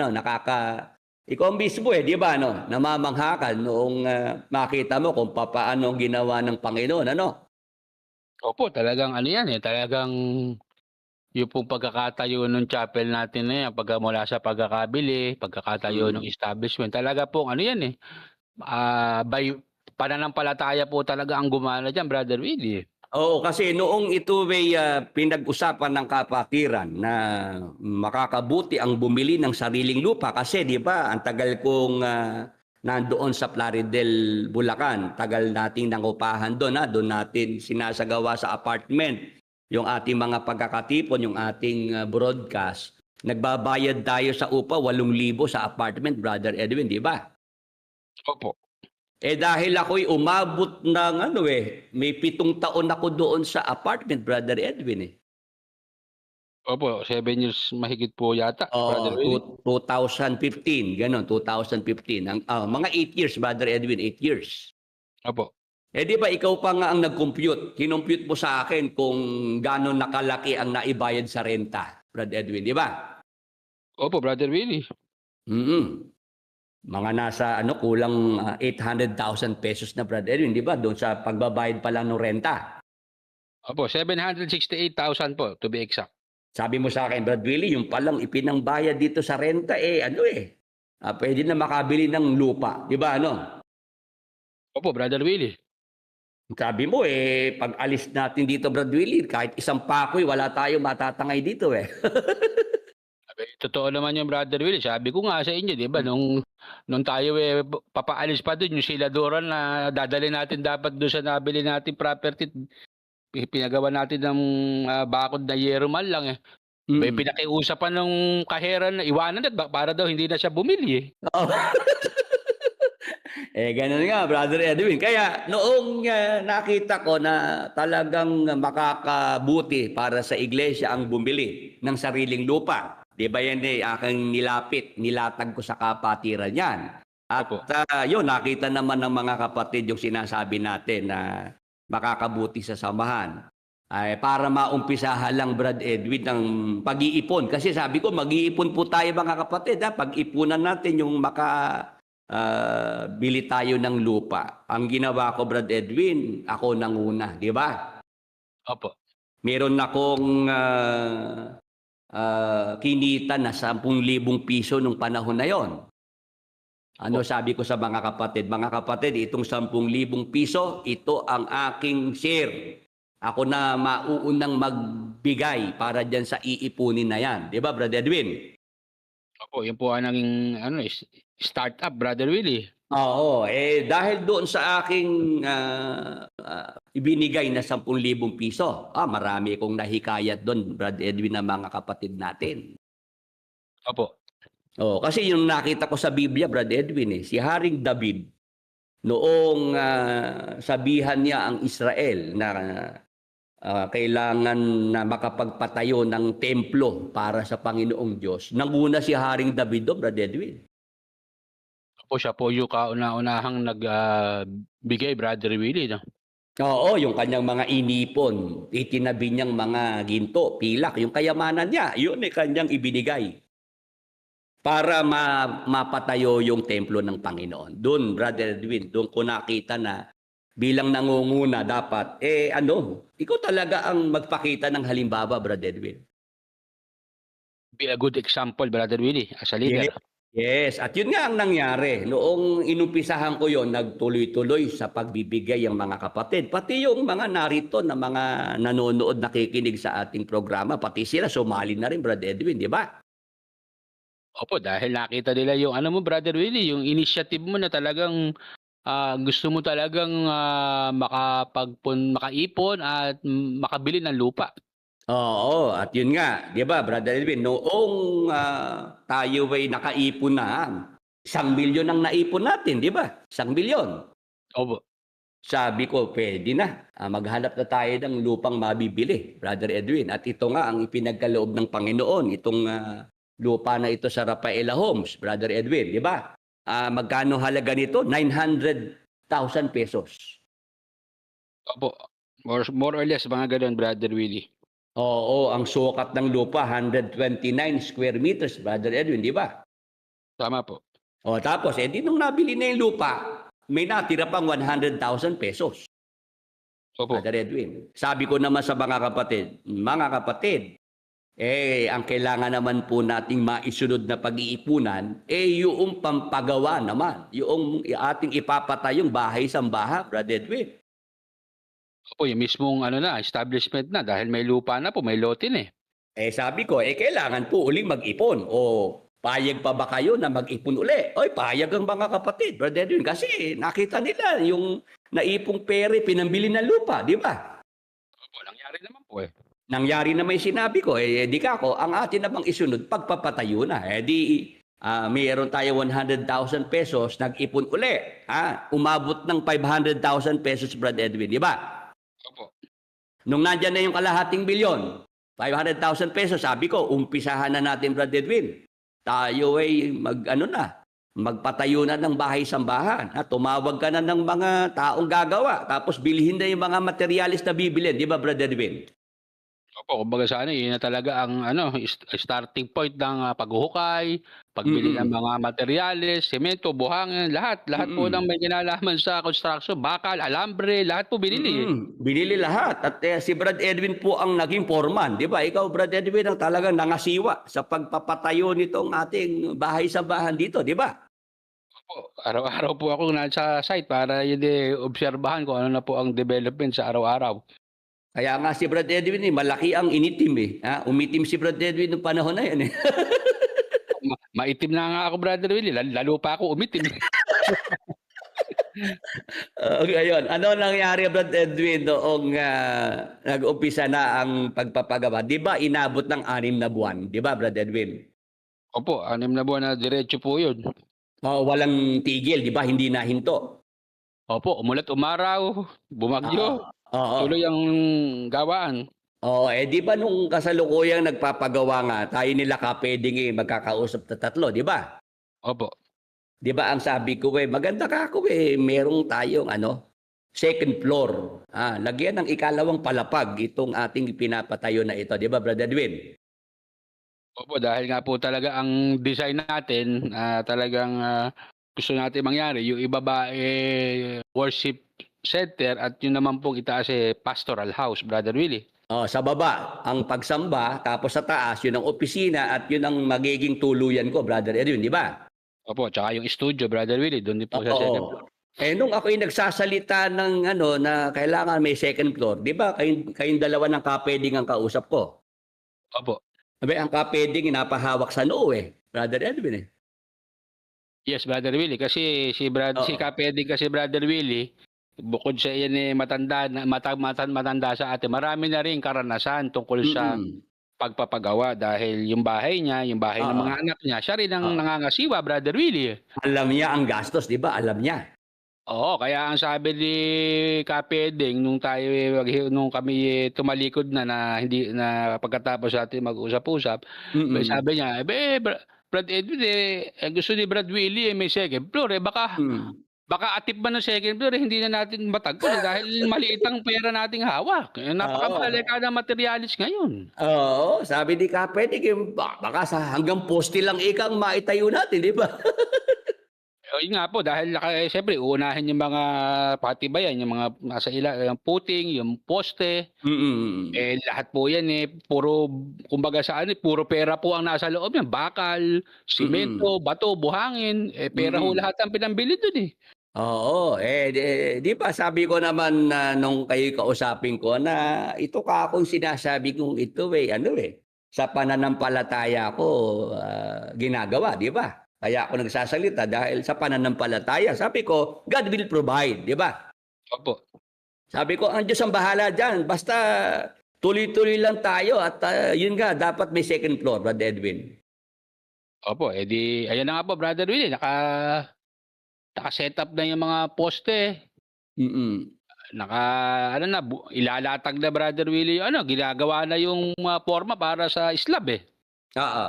ikaw mismo di ba, namamangha ka noong makita mo kung paano ginawa ng Panginoon, Opo, talagang ano yan talagang yung pong pagkakatayo ng chapel natin na yan, mula sa pagkakabili, pagkakatayo ng establishment, talaga pong ano yan by pananampalataya po talaga ang gumana dyan, Brother Willie. Oo, kasi noong ito may pinag-usapan ng kapatiran na makakabuti ang bumili ng sariling lupa kasi di ba ang tagal kong nandoon sa Plaridel, Bulacan, tagal nating nangupahan doon, doon natin sinasagawa sa apartment yung ating mga pagkakatipon, yung ating broadcast. Nagbabayad tayo sa upa 8,000 sa apartment, Brother Edwin, di ba? Opo. Dahil ako'y umabot ng may 7 taon ako doon sa apartment, Brother Edwin Opo, 7 years mahigit po yata, Brother Willie. 2015, gano'n, 2015. Mga 8 years, Brother Edwin, 8 years. Opo. Di ba ikaw pa nga ang nag-compute? Kinompute mo sa akin kung gano'n nakalaki ang naibayad sa renta, Brother Edwin, di ba? Opo, Brother Willie. Mga nasa kulang 800,000 pesos na, Brother Edwin, di ba? Doon sa pagbabayad pa lang ng renta. Opo, 768,000 po to be exact. Sabi mo sa akin, Brad Willie, yung palang ipinangbayad dito sa renta, pwede na makabili ng lupa. Di ba, Opo, Brother Willie. Sabi mo, pag alis natin dito, Brad Willie, kahit isang pakoy, wala tayong matatangay dito, Totoo naman yung Brother Willie. Sabi ko nga sa inyo, di ba, nung tayo papaalis pa doon, yung siladuran na dadali natin dapat doon sa nabili natin property, pinagawa natin ng bakod na yero man lang May pinakiusapan ng kaheran na iwanan para daw hindi na siya bumili Oo. Ganun nga, Brother Edwin. Kaya noong nakita ko na talagang makakabuti para sa iglesia ang bumili ng sariling lupa, di ba yan aking nilatag ko sa kapatiran yan. At yun, nakita naman ng mga kapatid yung sinasabi natin na makakabuti sa samahan. Para maumpisahan lang, Brad Edwin, ng pag-iipon. Kasi sabi ko, mag-iipon po tayo mga kapatid. Pag-ipunan natin yung bili tayo ng lupa. Ang ginawa ko, Brad Edwin, ako nanguna, di ba? Opo. Meron akong kinita na 10,000 piso nung panahon na yon. Ano sabi ko sa mga kapatid? Mga kapatid, itong 10,000 piso, ito ang aking share. Ako na mauunang magbigay para dyan sa iipunin na yan. Di ba, Brother Edwin? Opo, yun po ang naging startup, Brother Willie. Oo, dahil doon sa aking ibinigay na 10,000 piso, marami kong nahikayat doon, Brother Edwin, ng mga kapatid natin. Opo. Kasi yung nakita ko sa Biblia, Brother Edwin, si Haring David, noong sabihan niya ang Israel na kailangan na makapagpatayo ng templo para sa Panginoong Diyos, nanguna si Haring David doon, Brother Edwin. Po siya po yung kauna-unahang bigay, Brother Willie, no? Oo, yung kanyang mga inipon, itinabi niyang mga ginto, pilak, yung kayamanan niya, yun ay kanyang ibinigay para mapatayo yung templo ng Panginoon. Doon, Brother Edwin, doon ko nakita na bilang nangunguna dapat, ikaw talaga ang magpakita ng halimbawa, Brother Edwin. Be a good example, Brother Willie, as a leader. Yes, at yun nga ang nangyari. Noong inumpisahan ko yon, nagtuloy-tuloy sa pagbibigay ang mga kapatid. Pati yung mga narito na mga nanonood, nakikinig sa ating programa, pati sila sumali na rin, Brother Edwin, di ba? Opo, dahil nakita nila yung ano mo, Brother Willie, yung initiative mo na talagang gusto mo talagang makaipon at makabili ng lupa. Oo, at yun nga, di ba, Brother Edwin, noong tayo ay nakaipon na, 1 milyon ang naipon natin, di ba? 1 milyon. Opo. Sabi ko, pwede na. Maghanap na tayo ng lupang mabibili, Brother Edwin. At ito nga ang ipinagkaloob ng Panginoon, itong lupa na ito sa Rafaela Homes, Brother Edwin, di ba? Magkano halaga nito? 900,000 pesos. Opo. More or less, mga ganun, Brother Willie. Oo, ang sukat ng lupa, 129 square meters, Brother Edwin, di ba? Tama po. O tapos, nung nabili na yung lupa, may natira pang 100,000 pesos. Opo. Brother Edwin, sabi ko naman sa mga kapatid, ang kailangan naman po nating maisunod na pag-iipunan, yung pampagawa naman, yung ating ipapatayong bahay-sambahan, Brother Edwin. Opo, yung mismong establishment na dahil may lupa na po, may lote na eh. Sabi ko, kailangan po uling mag-ipon. O payag pa ba kayo na mag-ipon uli? Oy, payag ang mga kapatid, Brother Edwin. Kasi nakita nila yung naipong pere, pinambili ng lupa, di ba? Opo, nangyari naman po eh. Nangyari na may sinabi ko, di ka ako, ang atin namang isunod, pagpapatayo na. Mayroon tayo 100,000 pesos, nag-ipon uli. Umabot ng 500,000 pesos, Brother Edwin, di ba? Opo. Nung nandyan na yung kalahating bilyon, 500,000 pesos, sabi ko, umpisahan na natin, Brother Edwin. Tayo ay magpatayo na ng bahay-sambahan. Tumawag ka na ng mga taong gagawa. Tapos bilhin na yung mga materialis na bibilin. Di ba, Brother Edwin? Opo, kumbaga yun na talaga ang starting point ng paghuhukay, pagbili ng mga materyales, semento, buhangin, lahat po ng may kinalaman sa construction, bakal, alambre, lahat po binili. Binili lahat. At si Brad Edwin po ang naging foreman. Di ba? Ikaw, Brad Edwin, ang talagang nangasiwa sa pagpapatayo nitong ating bahay-sambahan dito. Di ba? Opo, araw-araw po ako nasa site para obserbahan kung ano na po ang development sa araw-araw. Kaya nga si Brad Edwin, malaki ang initim eh. Umitim si Brad Edwin noong panahon na yan eh. Maitim na nga ako, Brother Willie. Lalo pa ako umitim. Ngayon, ano nangyari, Brad Edwin, noong nag-umpisa na ang pagpapagawa? Di ba inabot ng 6 na buwan? Di ba, Brad Edwin? Opo, 6 na buwan na diretso po yun. Walang tigil, di ba? Hindi nahinto. Opo, umulat umaraw, bumagyo. Tuloy ang gawaan. Di ba nung kasalukuyang nagpapagawa nga, tayo nila kapeding magkakausap na 3, di ba? Opo. Di ba ang sabi ko maganda ka ako merong tayong second floor. Lagyan ng ikalawang palapag itong ating pinapatayo na ito, di ba, Brother Edwin? Opo, dahil nga po talaga ang design natin, talagang gusto natin mangyari, yung ibaba worship center at yun naman pong itaas pastoral house, Brother Willie. Sa baba, ang pagsamba, tapos sa taas, yun ang opisina at yun ang magiging tuluyan ko, Brother Edwin, di ba? Opo, tsaka yung studio, Brother Willie, doon din po sa second floor. Nung ako'y nagsasalita ng na kailangan may second floor, di ba kayong dalawa ng kapeding ang kausap ko? Opo. Ang kapeding napahawak sa noo Brother Edwin Yes, Brother Willie, kasi si kapeding kasi, Brother Willie, bukod sa iyan matanda sa atin, marami na rin karanasan tungkol sa pagpapagawa dahil yung bahay niya, yung bahay ng mga anak niya, siya rin ang nangangasiwa, Brother Willie. Alam niya ang gastos, di ba? Alam niya. Oo, kaya ang sabi ni Kapeding nung kami tumalikod na hindi na pagkatapos natin mag-usap-usap, sabi niya, Brad Edwin, gusto ni Brad Willie, may second floor, baka atip man ng second floor, hindi na natin matagpo dahil maliit ang pera nating hawak. Napakamahal kada materialis ngayon. Oo, sabi ni Kapedig, baka hanggang poste lang ikang maitayo natin, di ba? Yun nga po, dahil siyempre uunahin yung mga patibayan, yung mga nasa yung puting, yung poste. Lahat po yan puro, kumbaga puro pera po ang nasa loob yan. Bakal, simento, bato, buhangin. Pera ho lahat ang pinambili dun Oo, di ba sabi ko naman nung kayo kausapin ko na ito ka akong sinasabi kong ito sa pananampalataya ko ginagawa, di ba? Kaya ako nagsasalita dahil sa pananampalataya. Sabi ko, God will provide, di ba? Opo. Sabi ko, ang Diyos ang bahala dyan. Basta tuloy-tuloy lang tayo at yun nga, dapat may second floor, Brad Edwin. Opo, ayan na nga po, Brother Willie, naka-set up na yung mga poste. Ilalatag na, Brother Willie, ginagawa na yung forma para sa slab Oo.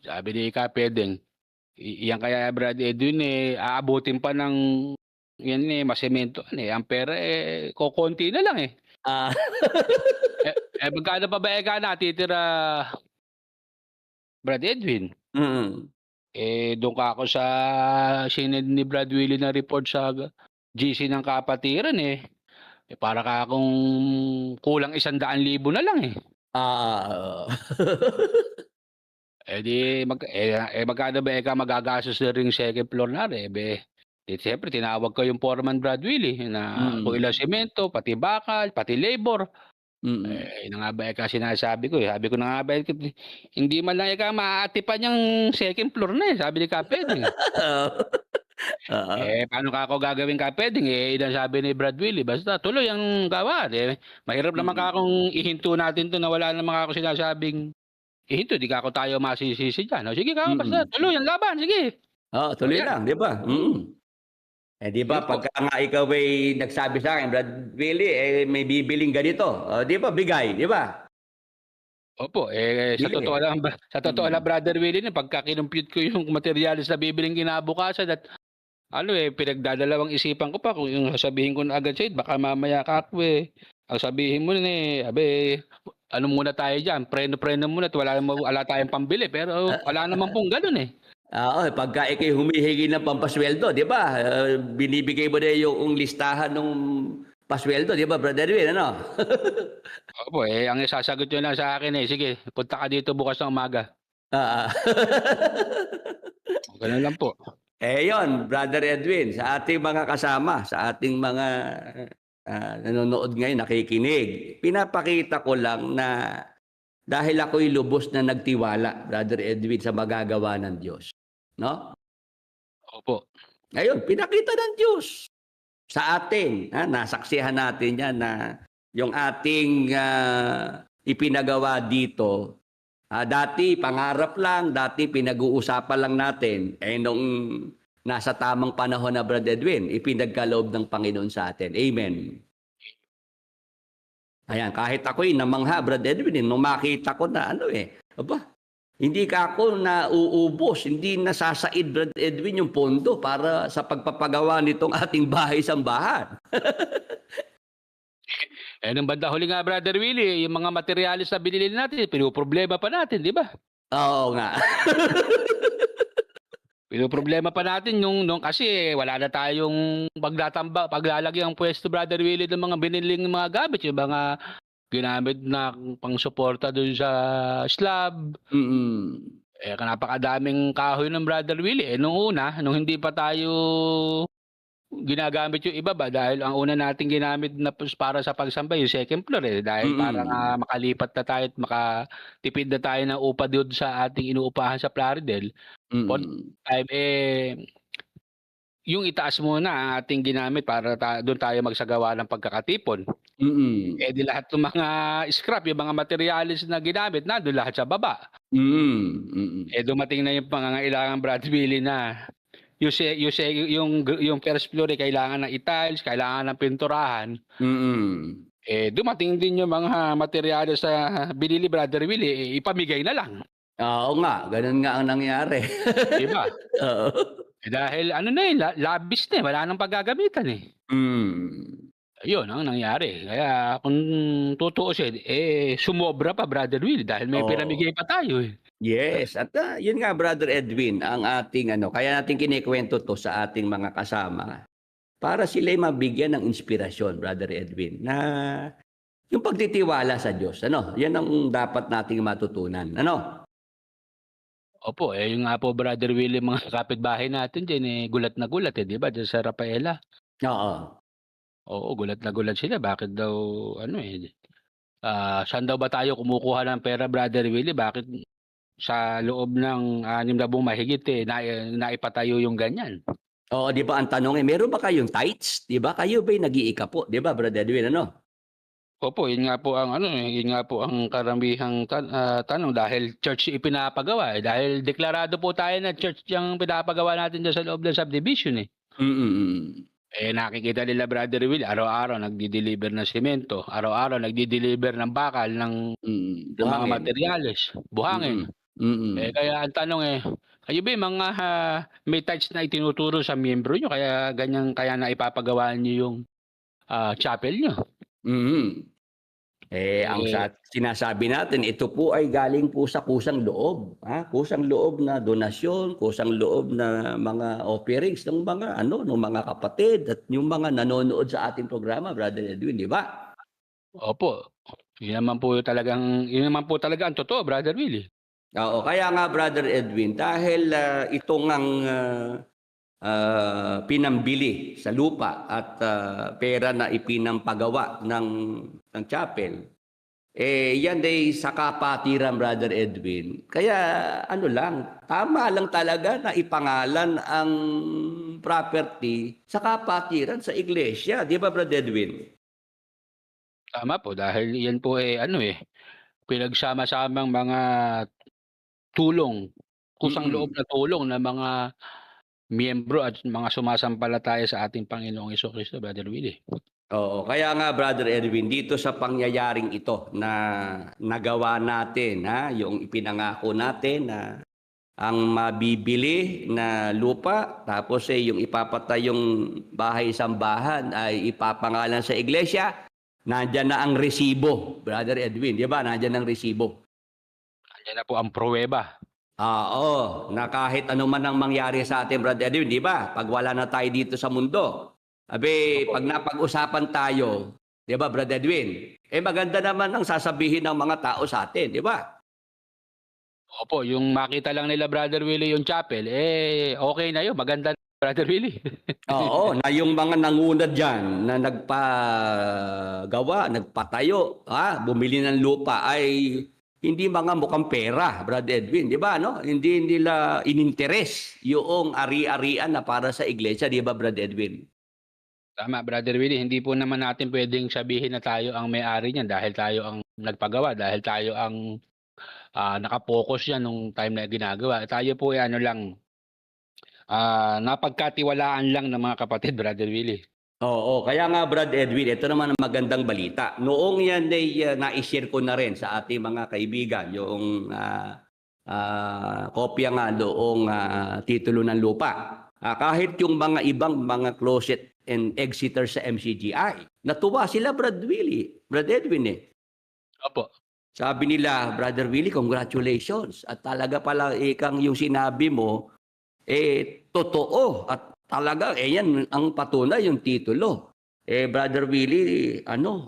Sabi ni Kapedeng, iyan kaya Brad Edwin aabutin pa ng yan masemento ang pera kokonti na lang magkano pa ba natitira Brad Edwin? Doon ka ako sa sinend ni Brad Willie na report sa GC ng Kapatiran para ka akong kulang 100,000 na lang magkano ba magagastos na rin second floor na siyempre tinawag ko yung foreman Brad Willie na kung ilang semento, pati bakal, pati labor. Na nga ba sinasabi ko sabi ko na nga ba hindi man lang maaatipan yung second floor na sabi ni Kapeding. Paano ka ako gagawin Kapeding ilan sabi ni Brad Willie basta tuloy ang gawa mahirap naman akong ihinto natin to na wala naman ako sinasabing ito, di ka ako tayo masisisi dyan. Sige ka, basta tuloy ang laban, sige. Tuloy lang, di ba? Di ba, pagka nga ikaw ay nagsabi sa akin, Brad Willie, may bibiling ganito. Di ba, bigay, di ba? Opo, sa totoo lang, Brother Willie, pagka kinumpute ko yung materialis na bibiling kinabukasan at pinagdadalawang isipan ko pa kung yung sabihin ko na agad sa'yo, baka mamaya kakwe. Ang sabihin mo ano muna tayo dyan, preno muna at wala tayong pambili pero wala naman pong ganun pagka ikay humihingi ng pampasweldo, di ba? Binibigay mo na yung listahan ng pasweldo, di ba, Brother Edwin, Opo, ang isasagot nyo lang sa akin sige, punta ka dito bukas ng umaga. Ganun lang po. Yun, Brother Edwin, sa ating mga kasama, sa ating mga nanonood ngayon, nakikinig. Pinapakita ko lang na dahil ako'y lubos na nagtiwala, Brother Edwin, sa magagawa ng Diyos. No? Opo. Ngayon, pinakita ng Diyos sa atin. Nasaksihan natin yan na yung ating ipinagawa dito, dati pangarap lang, dati pinag-uusapan lang natin. Nung nasa tamang panahon na Brad Edwin, ipinagkaloob ng Panginoon sa atin. Amen. Ayan, kahit ako'y namangha, Brad Edwin, nung makita ko na hindi ka ako nauubos, hindi nasasaid, Brad Edwin, yung pondo para sa pagpapagawa nitong ating bahay-sambahan. Nung banda huli nga, Brother Willie, yung mga materialis na binili natin, pinuproblema pa natin, di ba? Oo nga. Pinoproblema pa natin nung kasi wala na tayong paglalagay ang pwesto, Brother Willie, ng mga biniling mga gamit, yung mga ginamit na pang-suporta dun sa slab. Napakadaming kahoy ng Brother Willie. Nung hindi pa tayo ginagamit yung iba ba dahil ang una nating ginamit na para sa pagsamba yung second floor dahil para makalipat na tayo at makatipid na tayo ng upa doon sa ating inuupahan sa Plaridel. Yung itaas muna ang ating ginamit para doon tayo magsagawa ng pagkakatipon. Di lahat ng mga scrap, yung mga materialis na ginamit na doon lahat sa baba. Dumating na yung pangangailangan, Brad Willie, na yung first floor kailangan ng tiles, kailangan ng pinturahan. Dumating din yung mga materyales sa binili, Brother Willie, ipamigay na lang. Oo nga, gano'n nga ang nangyari. 'di ba? Oo. Dahil ano na, eh, labis na, eh, wala ng paggagamitan, eh. Hmm. Ayun ang nangyari. Kaya kung tutuusin, eh, sumobra pa Brother Will dahil may Oo. pinamigay pa tayo, eh. Yes, at, yun nga Brother Edwin ang ating ano, kaya natin kinukuwento 'to sa ating mga kasama, para sila'y mabigyan ng inspirasyon Brother Edwin, na yung pagtitiwala sa Diyos ano, yan ang dapat nating matutunan, ano? Opo, eh, yun nga po Brother Will yung mga kapitbahay natin diyan, eh, gulat na gulat, eh, 'di ba, diyan sa Rafaela. Oo. Oo, gulat na gulat sila bakit daw ano, eh, saan daw ba tayo kumukuha ng pera Brother Willie, bakit sa loob ng 6 na buong mahigit, eh, naipatayo yung ganyan. Oo, 'di ba ang tanong, eh, meron ba kayong tithes? 'Di ba kayo ba'y nag-iikapo, 'di ba Brother Edwin, ano? Opo, yun nga po ang ano, eh, yun nga po ang karamihang tanong dahil church yung ipinapagawa, eh, dahil deklarado po tayo na church yung pinapagawa natin diyan sa loob ng subdivision, eh. Mm. Eh, nakikita nila Brother Will araw-araw nagde-deliver ng semento, araw-araw nagde-deliver ng bakal ng mga Buhangin. materyales, buhangin. Mm. Mm. Eh, kaya ang tanong, eh, kayo ba yung mga may tithes na itinuturo sa miyembro niyo kaya ganyan kaya naipapagawa niyo yung, chapel niyo? Mm. Ang Eh, sinasabi natin, ito po ay galing po sa kusang loob, kusang loob na donasyon, kusang loob na mga offerings ng mga ano, ng mga kapatid at yung mga nanonood sa ating programa, Brother Edwin, 'di ba? opo, yun naman po talaga ang totoo Brother Willie. Oo, kaya nga Brother Edwin, dahil ito ngang pinambili sa lupa at pera na ipinampagawa ng chapel. Yan ay sa kapatiran, Brother Edwin. Kaya ano lang, tama lang talaga na ipangalan ang property sa kapatiran sa iglesia, 'di ba Brother Edwin? Tama po dahil yan po, eh, ano, eh, pinagsama-samang mga tulong, kusang-loob Mm. na tulong ng mga miyembro at mga sumasampalataya sa ating Panginoong Jesucristo Brother Willie. Oo, kaya nga Brother Edwin, dito sa pangyayaring ito na nagawa natin, yung ipinangako natin na ang mabibili na lupa, tapos yung ipapatayong bahay-sambahan ay ipapangalan sa iglesia, nandiyan na ang resibo, Brother Edwin, di ba? Nandiyan ang resibo. Andiyan na po ang pruweba. Oo, na kahit ano man ang mangyari sa atin, Brother Edwin, di ba? Pag wala na tayo dito sa mundo, Opo. pag napag-usapan tayo, di ba, Brother Edwin? Maganda naman ang sasabihin ng mga tao sa atin, di ba? Opo, yung makita lang nila Brother Willie yung chapel, eh, okey na yun, maganda na Brother Willie. Oo, na yung mga nanguna diyan na nagpagawa, nagpatayo, bumili ng lupa ay hindi mga mukhang pera, Brother Edwin, 'di ba no? Hindi nila ininteres yung ari-arian na para sa iglesia, 'di ba Brother Edwin? Tama Brother Willie, hindi po naman natin puwedeng sabihin na tayo ang may-ari niyan dahil tayo ang nagpagawa, dahil tayo ang, naka-focus diyan nung time na ginagawa. Tayo po ay ano lang, napagkatiwalaan lang ng mga kapatid Brother Willie. Oo, kaya nga Brad Edwin, ito naman ang magandang balita. Noong yan ay nai-share ko na rin sa ating mga kaibigan yung kopya nga noong titulo ng lupa. Kahit yung mga ibang mga closet and exeter sa MCGI, natuwa sila Brad Willie, Brad Edwin eh. Opo, Sabi nila, Brother Willie, congratulations. At talaga pala ikang yung sinabi mo, totoo at talaga yan ang patunay yung titulo. Brother Willie,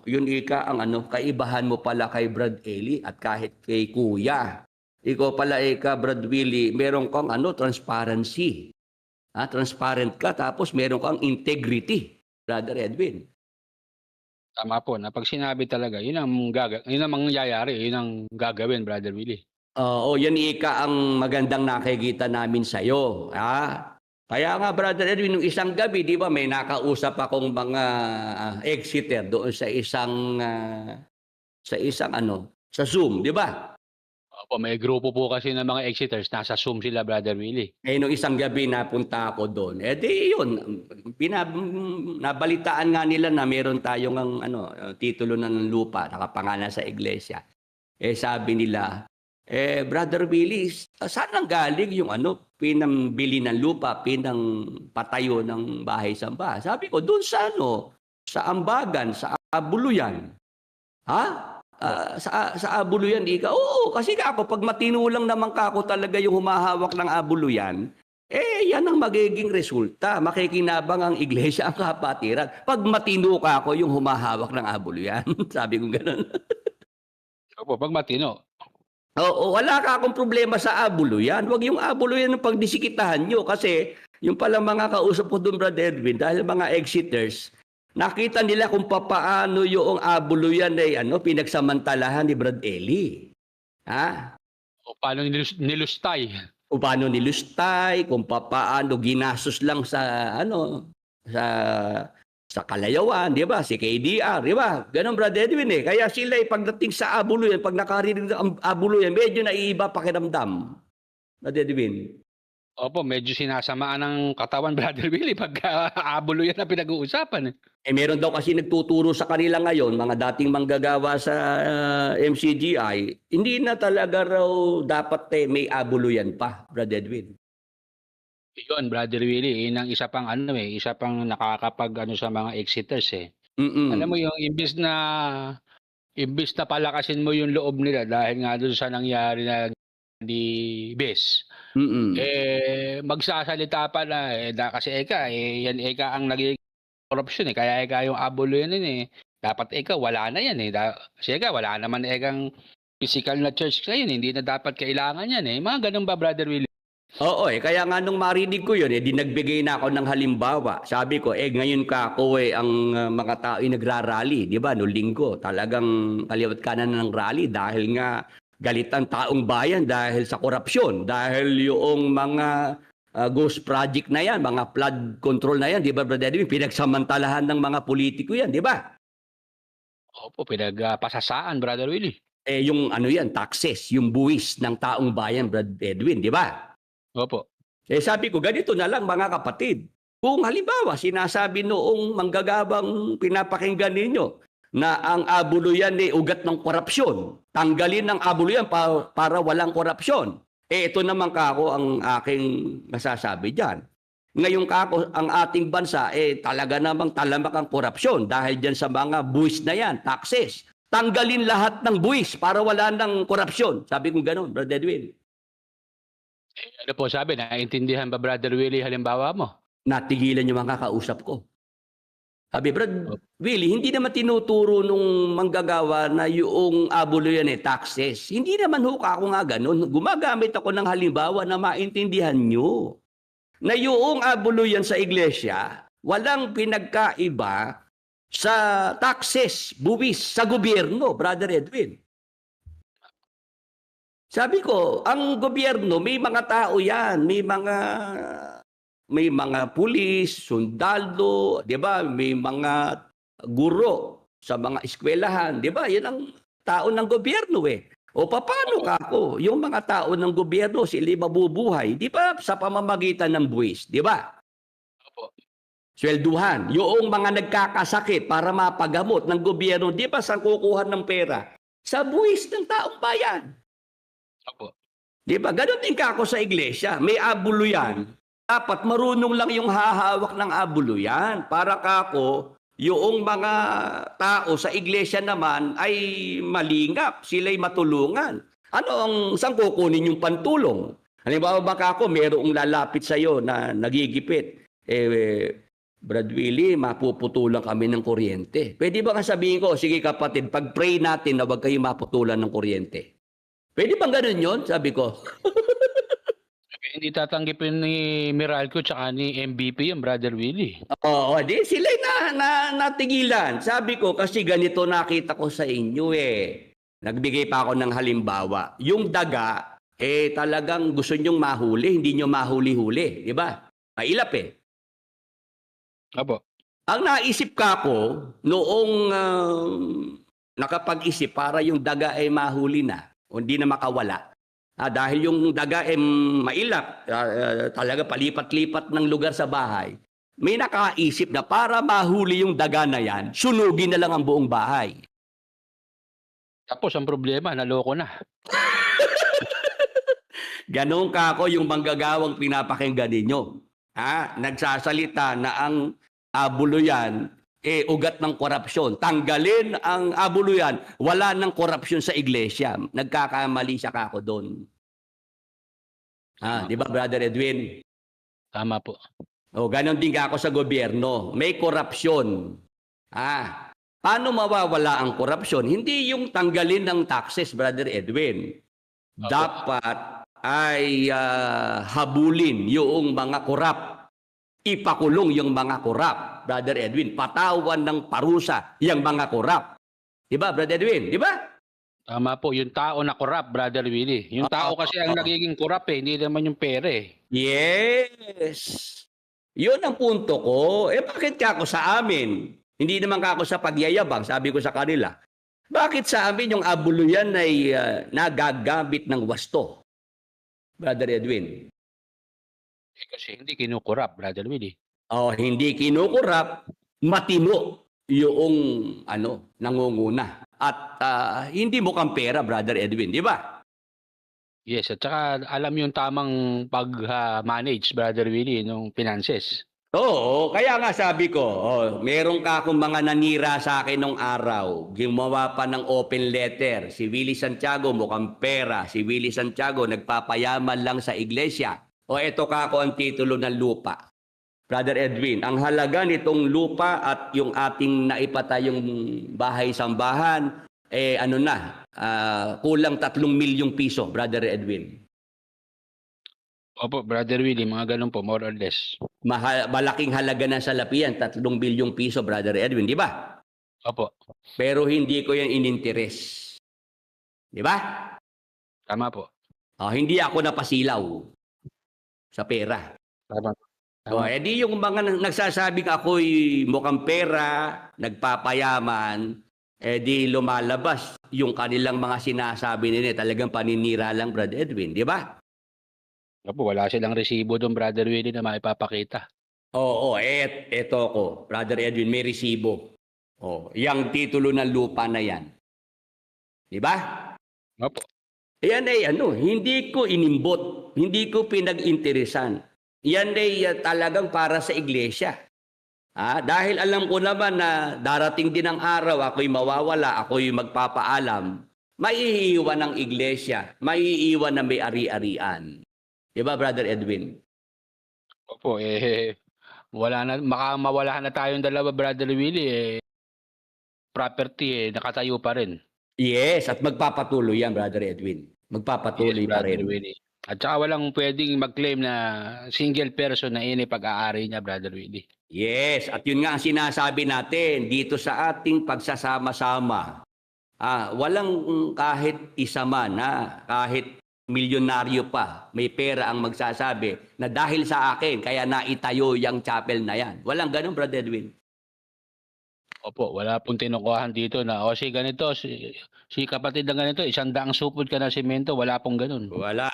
yun ika ang kaibahan mo pala kay Brad Eli at kahit kay Kuya. Ikaw pala ika Brad Willie, meron kang transparency. Transparent ka tapos meron kang integrity, Brother Edwin. tama po na 'pag sinabi talaga yun ang mangyayari, yun ang gagawin Brother Willie. Oo, yan ika ang magandang nakikita namin sa'yo. Kaya nga Brother Edwin, nung isang gabi, di ba, may nakausap akong mga exeter doon sa sa Zoom, di ba? Opo, may grupo po kasi ng mga exiters, nasa Zoom sila Brother Willie. Nung isang gabi napunta ako doon. Di yun, nabalitaan nga nila na meron tayong titulo ng lupa, nakapangalan sa iglesia. Sabi nila, Brother Willie, saan nang galing yung pinambili ng lupa, pinangpatayo ng bahay-sambahan? Sabi ko, doon sa sa Ambagan, sa Abuluyan. Ha? Sa Abuluyan, ika? Oo, kasi ako, pag matino lang naman ako talaga yung humahawak ng Abuluyan, yan ang magiging resulta. Makikinabang ang iglesia, ang kapatiran. Pag matino ako yung humahawak ng Abuluyan. Sabi ko gano'n. Opo, pag matino. Oo, wala ka akong problema sa Abuluyan. Huwag yung Abuluyan ng pagdisikitahan nyo. Kasi yung pala mga kausap ko doon, Brother Edwin, dahil mga exiters, nakita nila kung papaano yung Abuluyan ay pinagsamantalahan ni Brad Eli. Ha? O paano nilustay? Kung paano nilustay, kung paano ginastos lang sa sa Kalayawan, di ba? Si KDR, di ba? Ganon, Brad Edwin Kaya sila pagdating sa Abuluyan, pag nakarinig ng Abuluyan, medyo naiiba pakiramdam. Brad Edwin. Opo, medyo sinasamaan ng katawan, Brother Willie, pag Abuluyan na pinag-uusapan. Meron daw kasi nagtuturo sa kanila ngayon, mga dating manggagawa sa MCGI, hindi na talaga raw dapat may Abuluyan pa, Brad Edwin. Yun, Brother Willie, yun ang isa pang isa pang nakakapag sa mga exiters Alam mo yung imbis na palakasin mo yung loob nila dahil nga doon sa nangyari na ni Bes. Magsasalita pa na kasi yan ang naging korupsyon kaya yung Abuluyan dapat wala na yan kasi wala naman kang physical na church ngayon, hindi na dapat kailangan yan mga ganun ba, Brother Willie? Oo kaya nga nung marinig ko yun di nagbigay na ako ng halimbawa. Sabi ko ngayon ako ang mga tao nagrarally, di ba? No linggo, talagang kaliwat kanan ng rally dahil nga galit ang taong bayan dahil sa korupsyon, dahil yung mga ghost project na yan, mga flood control na yan, di ba, Brother Edwin? Pinagsamantalahan ng mga politiko yan, di ba? Opo, pinagpasasaan, Brother Willie. Yung taxes, yung buwis ng taong bayan, Brother Edwin, di ba? Opo. Sabi ko, ganito na lang mga kapatid. Kung halimbawa, sinasabi noong manggagabang pinapakinggan ninyo na ang Abuluyan ugat ng korupsyon, tanggalin ang Abuluyan para walang korupsyon. Ito naman kako ang aking masasabi dyan. Ngayon kako, ang ating bansa talaga namang talamak ang korupsyon dahil dyan sa mga buwis na yan, taxes. Tanggalin lahat ng buwis para wala ng korupsyon. Sabi ko gano'n, Brother Edwin. Ano po sabi, naiintindihan ba, Brother Willie, halimbawa mo? Natigilan yung mga kausap ko. Sabi, Brad Willie, hindi naman tinuturo nung manggagawa na yung Abuluyan taxes. Hindi naman ako nga ganun. Gumagamit ako ng halimbawa na maintindihan nyo. Na yung Abuluyan sa iglesia, walang pinagkaiba sa taxes, buwis, sa gobyerno, Brother Edwin. Sabi ko, ang gobyerno, may mga tao yan, may mga pulis, sundalo, 'di ba? May mga guro sa mga eskwelahan, 'di ba? 'Yan ang tao ng gobyerno O paano ako, yung mga tao ng gobyerno sila mabubuhay, 'di ba? Sa pamamagitan ng buwis, 'di ba? Opo. Swelduhan, yung mga nagkakasakit para mapagamot ng gobyerno, 'di ba saan kukuha ng pera? Sa buwis ng taong bayan. Opo. 'Di ba? Ganun din ako sa iglesia, may Abuluyan. Dapat marunong lang yung hahawak ng Abuluyan para kako yung mga tao sa iglesia naman ay malingap, sila'y matulungan. Saan kukunin yung pantulong? Halimbawa baka ako merong lalapit sa iyo na nagigipit. Brad Willie, mapuputulan kami ng kuryente. Pwede ba sabihin ko, sige kapatid, pag-pray natin na huwag kayo maputulan ng kuryente. Pwede bang ganun yun? Sabi ko. Hindi tatanggipin ni Meralco tsaka ni MVP yung Brother Willie. Oo, di sila natigilan. Sabi ko kasi ganito nakita ko sa inyo Nagbigay pa ako ng halimbawa. Yung daga, talagang gusto nyong mahuli, hindi nyo mahuli-huli. Di ba? Mailap Opo. Ang naisip ka ko, noong nakapag-isip para yung daga ay mahuli na, o hindi na makawala. Dahil yung daga mailap, talaga palipat-lipat ng lugar sa bahay. May nakaisip na para mahuli yung daga na yan, sunugin na lang ang buong bahay. Tapos ang problema, naloko na. Ganon ka ako yung manggagawang pinapakinggan ninyo. Nagsasalita na ang abuluyan ugat ng korupsyon. Tanggalin ang abuluyan. Wala ng korupsyon sa iglesia. Nagkakamali siya kako doon. Di ba, Brother Edwin? Tama po. Ganon din ako sa gobyerno. May korupsyon. Paano mawawala ang korupsyon? Hindi yung tanggalin ng taxes, Brother Edwin. Opo. Dapat ay habulin yung mga korap. Ipakulong yung mga korap, Brother Edwin. Patawan ng parusa yung mga korap. Diba, Brother Edwin? Diba? Tama po, yung tao na corrupt, Brother Willie. Yung tao kasi ang nagiging corrupt hindi naman yung pera Yes. Yun ang punto ko. Bakit ka ako sa amin? Hindi naman ka ako sa pagyayabang, sabi ko sa kanila. Bakit sa amin yung abuluyan ay nagagamit ng wasto? Brother Edwin. Kasi hindi kinukurap, Brother Willie. Hindi kinukurap, matino yung nangunguna. At hindi mukhang pera, Brother Edwin, di ba? Yes, at saka alam yung tamang pag-manage, Brother Willie, ng finances. Oo, kaya nga sabi ko, meron ka akong mga nanira sa akin nung araw. Gumawa pa ng open letter. Si Willie Santiago mukhang pera. Si Willie Santiago nagpapayaman lang sa iglesia. Eto ka ako ang titulo ng lupa. Brother Edwin, ang halaga nitong lupa at yung ating naipatayong bahay-sambahan, kulang 3 milyong piso, Brother Edwin. Opo, Brother Willie, mga ganun po, more or less. Malaking halaga na sa lapian, 3 bilyong piso, Brother Edwin, di ba? Opo. Pero hindi ko yan ininteres. Di ba? Tama po. Hindi ako napasilaw sa pera. Tama. Di yung mga nagsasabing ako'y mukhang pera, nagpapayaman, di lumalabas yung kanilang mga sinasabi nila, talagang paninira lang, Brother Edwin, di ba? Opo, wala silang resibo doon, Brother Willie, na maipapakita. Eto ko, Brother Edwin, may resibo. Yang titulo ng lupa na yan. Di ba? Opo. Yan ay hindi ko inimbot, hindi ko pinag-interesan. Yan ay talagang para sa iglesia. Dahil alam ko naman na darating din ang araw, ako'y mawawala, ako'y magpapaalam, maiiwan ang iglesia, maiiwan na may ari-arian. Diba, Brother Edwin? Opo, mawala na tayong dalawa, Brother Willie, property, nakatayo pa rin. Yes, at magpapatuloy yan, Brother Edwin. Magpapatuloy pa rin. Willie. At saka walang pwedeng mag-claim na single person na pag-aari niya, Brother Willie. Yes, at yun nga ang sinasabi natin dito sa ating pagsasama-sama. Walang kahit isa man, kahit milyonaryo pa, may pera ang magsasabi na dahil sa akin, kaya naitayo yung chapel na yan. Walang ganun, Brother Edwin. Opo, wala pong tinukuhan dito na, ganito, si kapatid na ganito, 100 supot ka na semento, wala pong ganun. Wala.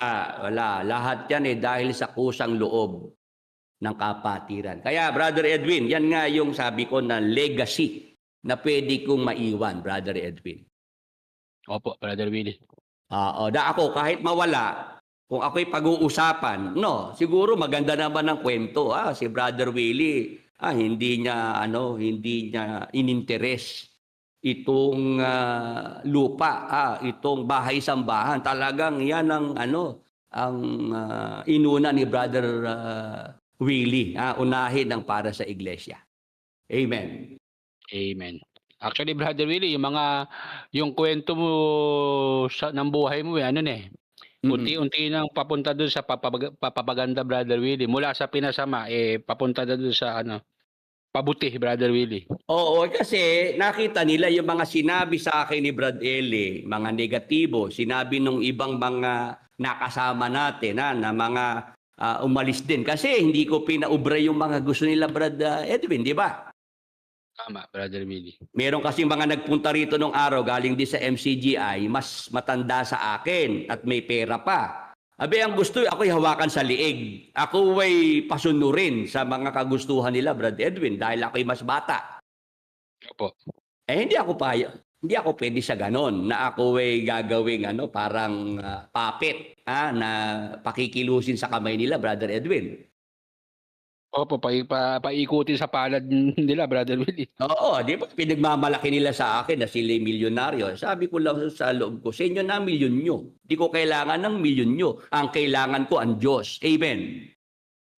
Lahat yan dahil sa kusang loob ng kapatiran. Kaya, Brother Edwin, yan nga yung sabi ko na legacy na pwede kong maiwan, Brother Edwin. Opo, Brother Willie. Ako, kahit mawala, kung ako'y pag-uusapan, siguro maganda naman ang kwento. Si Brother Willie, hindi niya ininteres itong lupa, itong bahay-sambahan. Talagang yan ang inuna ni Brother Willie, unahin ang para sa iglesia. Amen. Amen. Actually, Brother Willie, yung kwento mo ng buhay mo, unti-unti nang papunta doon sa papapaganda, Brother Willie. Mula sa pinasama, papunta doon sa pabuti, Brother Willie. Oo, kasi nakita nila yung mga sinabi sa akin ni Brad Eli, mga negatibo, sinabi nung ibang mga nakasama natin na mga umalis din. Kasi hindi ko pinaubra yung mga gusto nila, Brad Edwin, di ba? Tama, Brother Willie. Meron kasing mga nagpunta rito nung araw, galing din sa MCGI, mas matanda sa akin at may pera pa. Ang gusto, ako'y hawakan sa liig. Ako ay pasunurin sa mga kagustuhan nila, Brad Edwin, dahil ako'y mas bata. Opo. Hindi ako Hindi ako pwede sa ganon na ako ay gagawing parang puppet na pakikilusin sa kamay nila, Brother Edwin. Opo, paikutin sa palad nila, Brother Willie. Oo, di ba? Pinagmamalaki nila sa akin na sila'y milyonaryo. Sabi ko lang sa loob ko, sa inyo na milyon nyo. Di ko kailangan ng milyon nyo. Ang kailangan ko ang Diyos. Amen.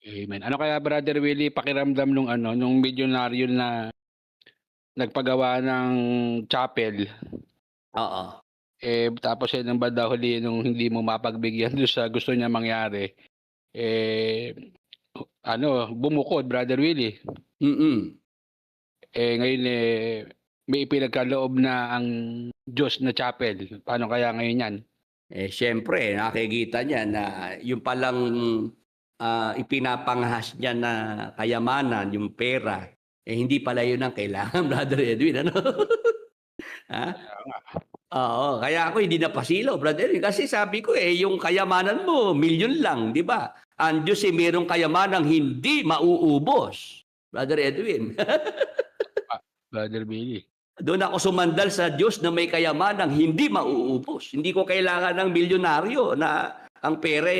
Amen. Ano kaya, Brother Willie, pakiramdam nung milyonaryo na nagpagawa ng chapel, Oo. tapos nang banda huli nung hindi mo mapagbigyan doon sa gusto niya mangyari, bumukod, Brother Willie. Mm-mm. Ngayon may ipinagkaloob na ang Diyos na chapel. Paano kaya ngayon yan? Siyempre, nakikita niya na yung palang ipinapangahas niya na kayamanan, yung pera, hindi pala yun ang kailangan, Brother Edwin. Ano? Ha? Oo, kaya ako hindi napasilaw, Brother Edwin. Kasi sabi ko yung kayamanan mo, milyon lang, di ba? Ang Diyos mayroong kayamanang hindi mauubos, Brother Edwin. Brother Billy. Doon ako sumandal sa Diyos na may kayamanang hindi mauubos. Hindi ko kailangan ng milyonaryo na ang pera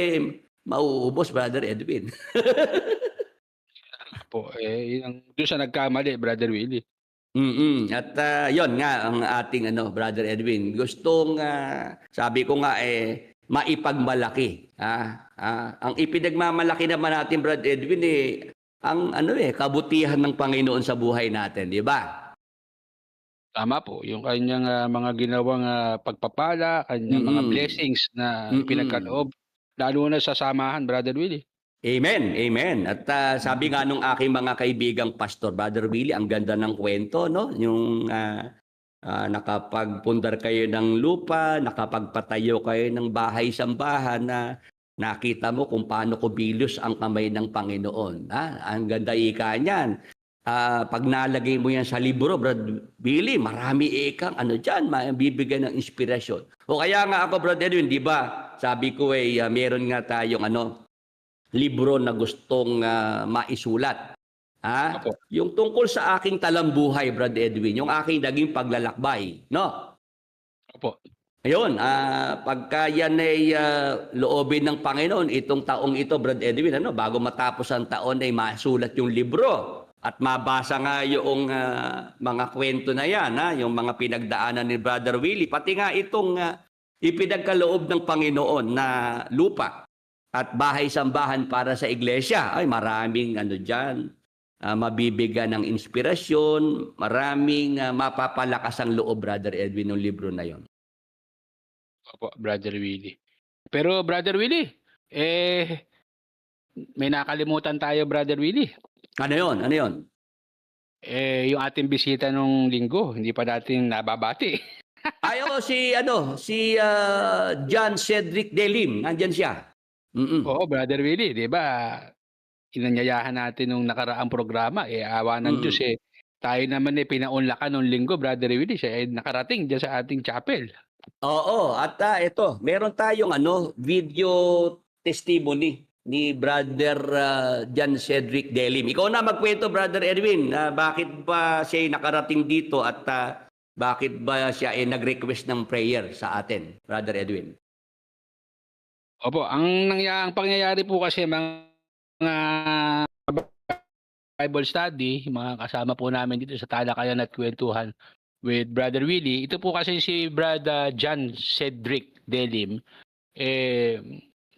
mauubos, Brother Edwin. Po, doon sa nagkamali, Brother Willie. At yon nga ang ating Brother Edwin. Gustong sabi ko nga maipagmalaki. Ang ipinagmamalaki naman natin, Brother Edwin ang kabutihan ng Panginoon sa buhay natin, di ba? Tama po, yung kanyang mga ginawang pagpapala, kanyang mga blessings na ipinagkaloob, lalo na sa samahan, Brother Willie. Amen, amen. At sabi nga nung aking mga kaibigang pastor, Brother Willie, ang ganda ng kwento, no? Yung nakapagpundar kayo ng lupa, nakapagpatayo kayo ng bahay-sambahan na nakita mo kung paano kumilos ang kamay ng Panginoon. Ang ganda ika niyan. Pag nalagay mo yan sa libro, Brother Willie, marami ikang dyan, bibigyan ng inspirasyon. O kaya nga ako, Brother Edwin, di ba? Sabi ko meron nga tayong libro na gustong maisulat. Yung tungkol sa aking talambuhay, Brother Edwin, yung aking naging paglalakbay, no? Opo. Ayun, pagka yan ay loobin ng Panginoon, itong taong ito, Brother Edwin, bago matapos ang taon ay masulat yung libro at mabasa nga yung mga kwento na yan, yung mga pinagdaanan ni Brother Willie, pati nga itong ipinagkaloob ng Panginoon na lupa at bahay-sambahan para sa iglesia. Ay, maraming dyan, mabibigyan ng inspirasyon, maraming mapapalakas ang loob, Brother Edwin, ng libro na yon. Opo, Brother Willie. Pero, Brother Willie, may nakalimutan tayo, Brother Willie. Ano yon? Ano yon? Yung ating bisita nung linggo, hindi pa natin nababati. si John Cedric Delim, nandyan siya. Oo, Brother Willie, di ba? Inanyayahan natin nung nakaraang programa, awa ng Diyos, tayo naman pinaunlakan nung linggo, Brother Willie, siya nakarating dyan sa ating chapel. Oo, at ito, meron tayong video testimony ni Brother John Cedric Delim. Ikaw na magkwento, Brother Edwin, bakit ba siya nakarating dito at bakit ba siya nag-request ng prayer sa atin, Brother Edwin? Opo, ang pangyayari po kasi mga Bible study, mga kasama po namin dito sa Talakayan at Kwentuhan with Brother Willie. Ito po kasi si Brother John Cedric Delim,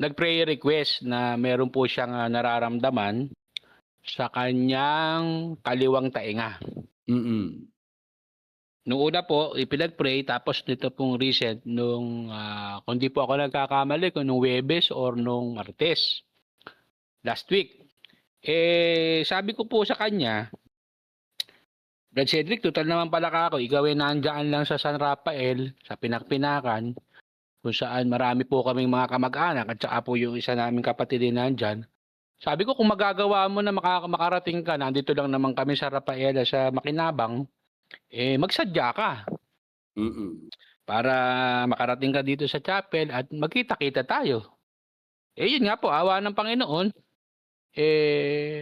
nag-prayer request na meron po siyang nararamdaman sa kanyang kaliwang tainga. Noong una po, ipinag-pray, tapos nito pong recent, kung di po ako nagkakamali, kung nung Webes or nung Martes, last week. Sabi ko po sa kanya, Brad Cedric, total naman pala ako, ikaw nandyan lang sa San Rafael, sa Pinakpinakan, kung saan marami po kaming mga kamag-anak, at saka po yung isa naming kapatid din nandyan. Sabi ko, kung magagawa mo na makarating ka, nandito lang naman kami sa Rafaela, sa Makinabang, magsadya ka. Para makarating ka dito sa chapel at magkita-kita tayo. Yun nga po, awa ng Panginoon,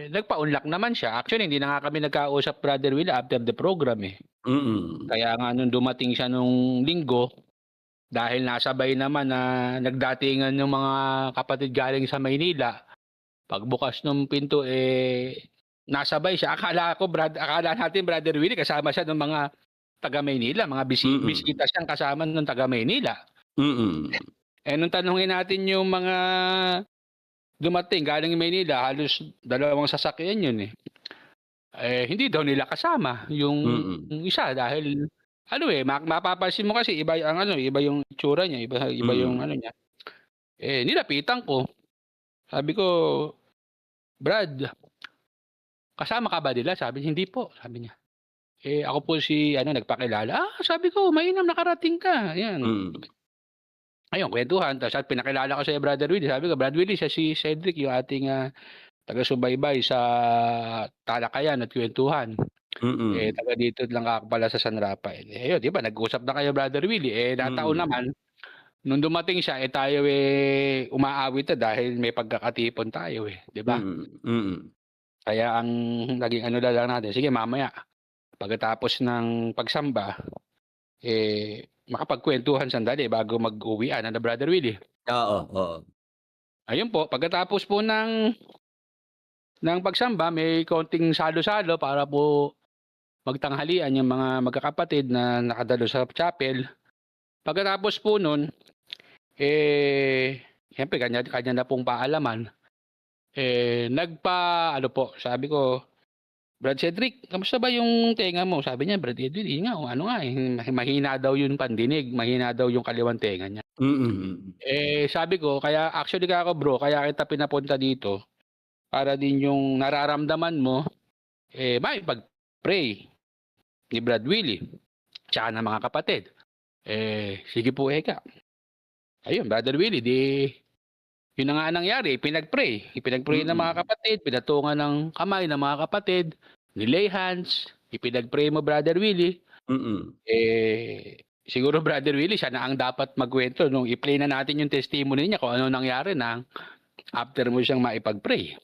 nagpa-unlock naman siya. Actually, hindi na nga kami nagkausap, Brother Will, after the program Mm. Kaya nga nung dumating siya nung Linggo, dahil nasabay naman na nagdatingan yung mga kapatid galing sa Maynila, pagbukas ng pinto, nasabay siya. Akala natin, Brother Willie, kasama siya ng mga taga Maynila, mga Mm. bisita siyang kasama ng taga Maynila. Mm. Nung tanungin natin yung mga dumating galing Maynila, halos 2 sasakyan yun, eh. Hindi daw nila kasama yung Mm. isa dahil ano, mapapansin mo kasi iba ang ano, iba yung itsura niya, iba yung Mm. ano niya. Nilapitan ko. Sabi ko, "Brad, kasama ka ba nila?" Sabi niya, "Hindi po," sabi niya. Ako po si ano, nagpakilala. Sabi ko, "Mainam nakarating ka." Ayan. Mm. Ayun, kwentuhan. Tapos at pinakilala ko sa Brother Willie. Sabi ko, "Brad Willie, siya si Cedric, yung ating taga-subaybay sa talakayan at kwentuhan. Mm. Taga dito lang ako pala sa San Rafael." Ayun, 'di ba nag-usap na kayo, Brother Willie. Nataon Mm. naman nung dumating siya, tayo, umaawit na dahil may pagkakatipon tayo, 'di ba? Mm. Mm. Kaya ang naging ano na lang natin, sige mamaya pagkatapos ng pagsamba, makapagkuwentuhan sandali bago mag-uwian, ano, Brother Willie? Oo, oo. Ayun po, pagkatapos po ng pagsamba, may konting salo-salo para po magtanghalian yung mga magkakapatid na nakadalo sa chapel. Pagkatapos po nun, siyempre kanya-kanya na pong paalaman. Ano po, sabi ko, "Brad Cedric, kamusta ba yung tenga mo?" Sabi niya, "Brad Edwin, nga, ano nga, mahina daw yung pandinig, mahina daw yung kaliwang tenga niya." Mm. Sabi ko, kaya actually kako bro, kaya kita pinapunta dito para din yung nararamdaman mo, maipag-pray ni Brad Willie, tsaka ng mga kapatid. Sige po eka. Ayun, Brother Willie, yun na nga nangyari, ipinag-pray ng mga Mm. kapatid, pinatungan ng kamay ng mga kapatid, nilay hands, ipinag-pray mo, Brother Willie. Mm. Siguro, Brother Willie, siya na ang dapat magkwento nung i-play na natin yung testimony niya kung ano nangyari nang after mo siyang maipag-pray.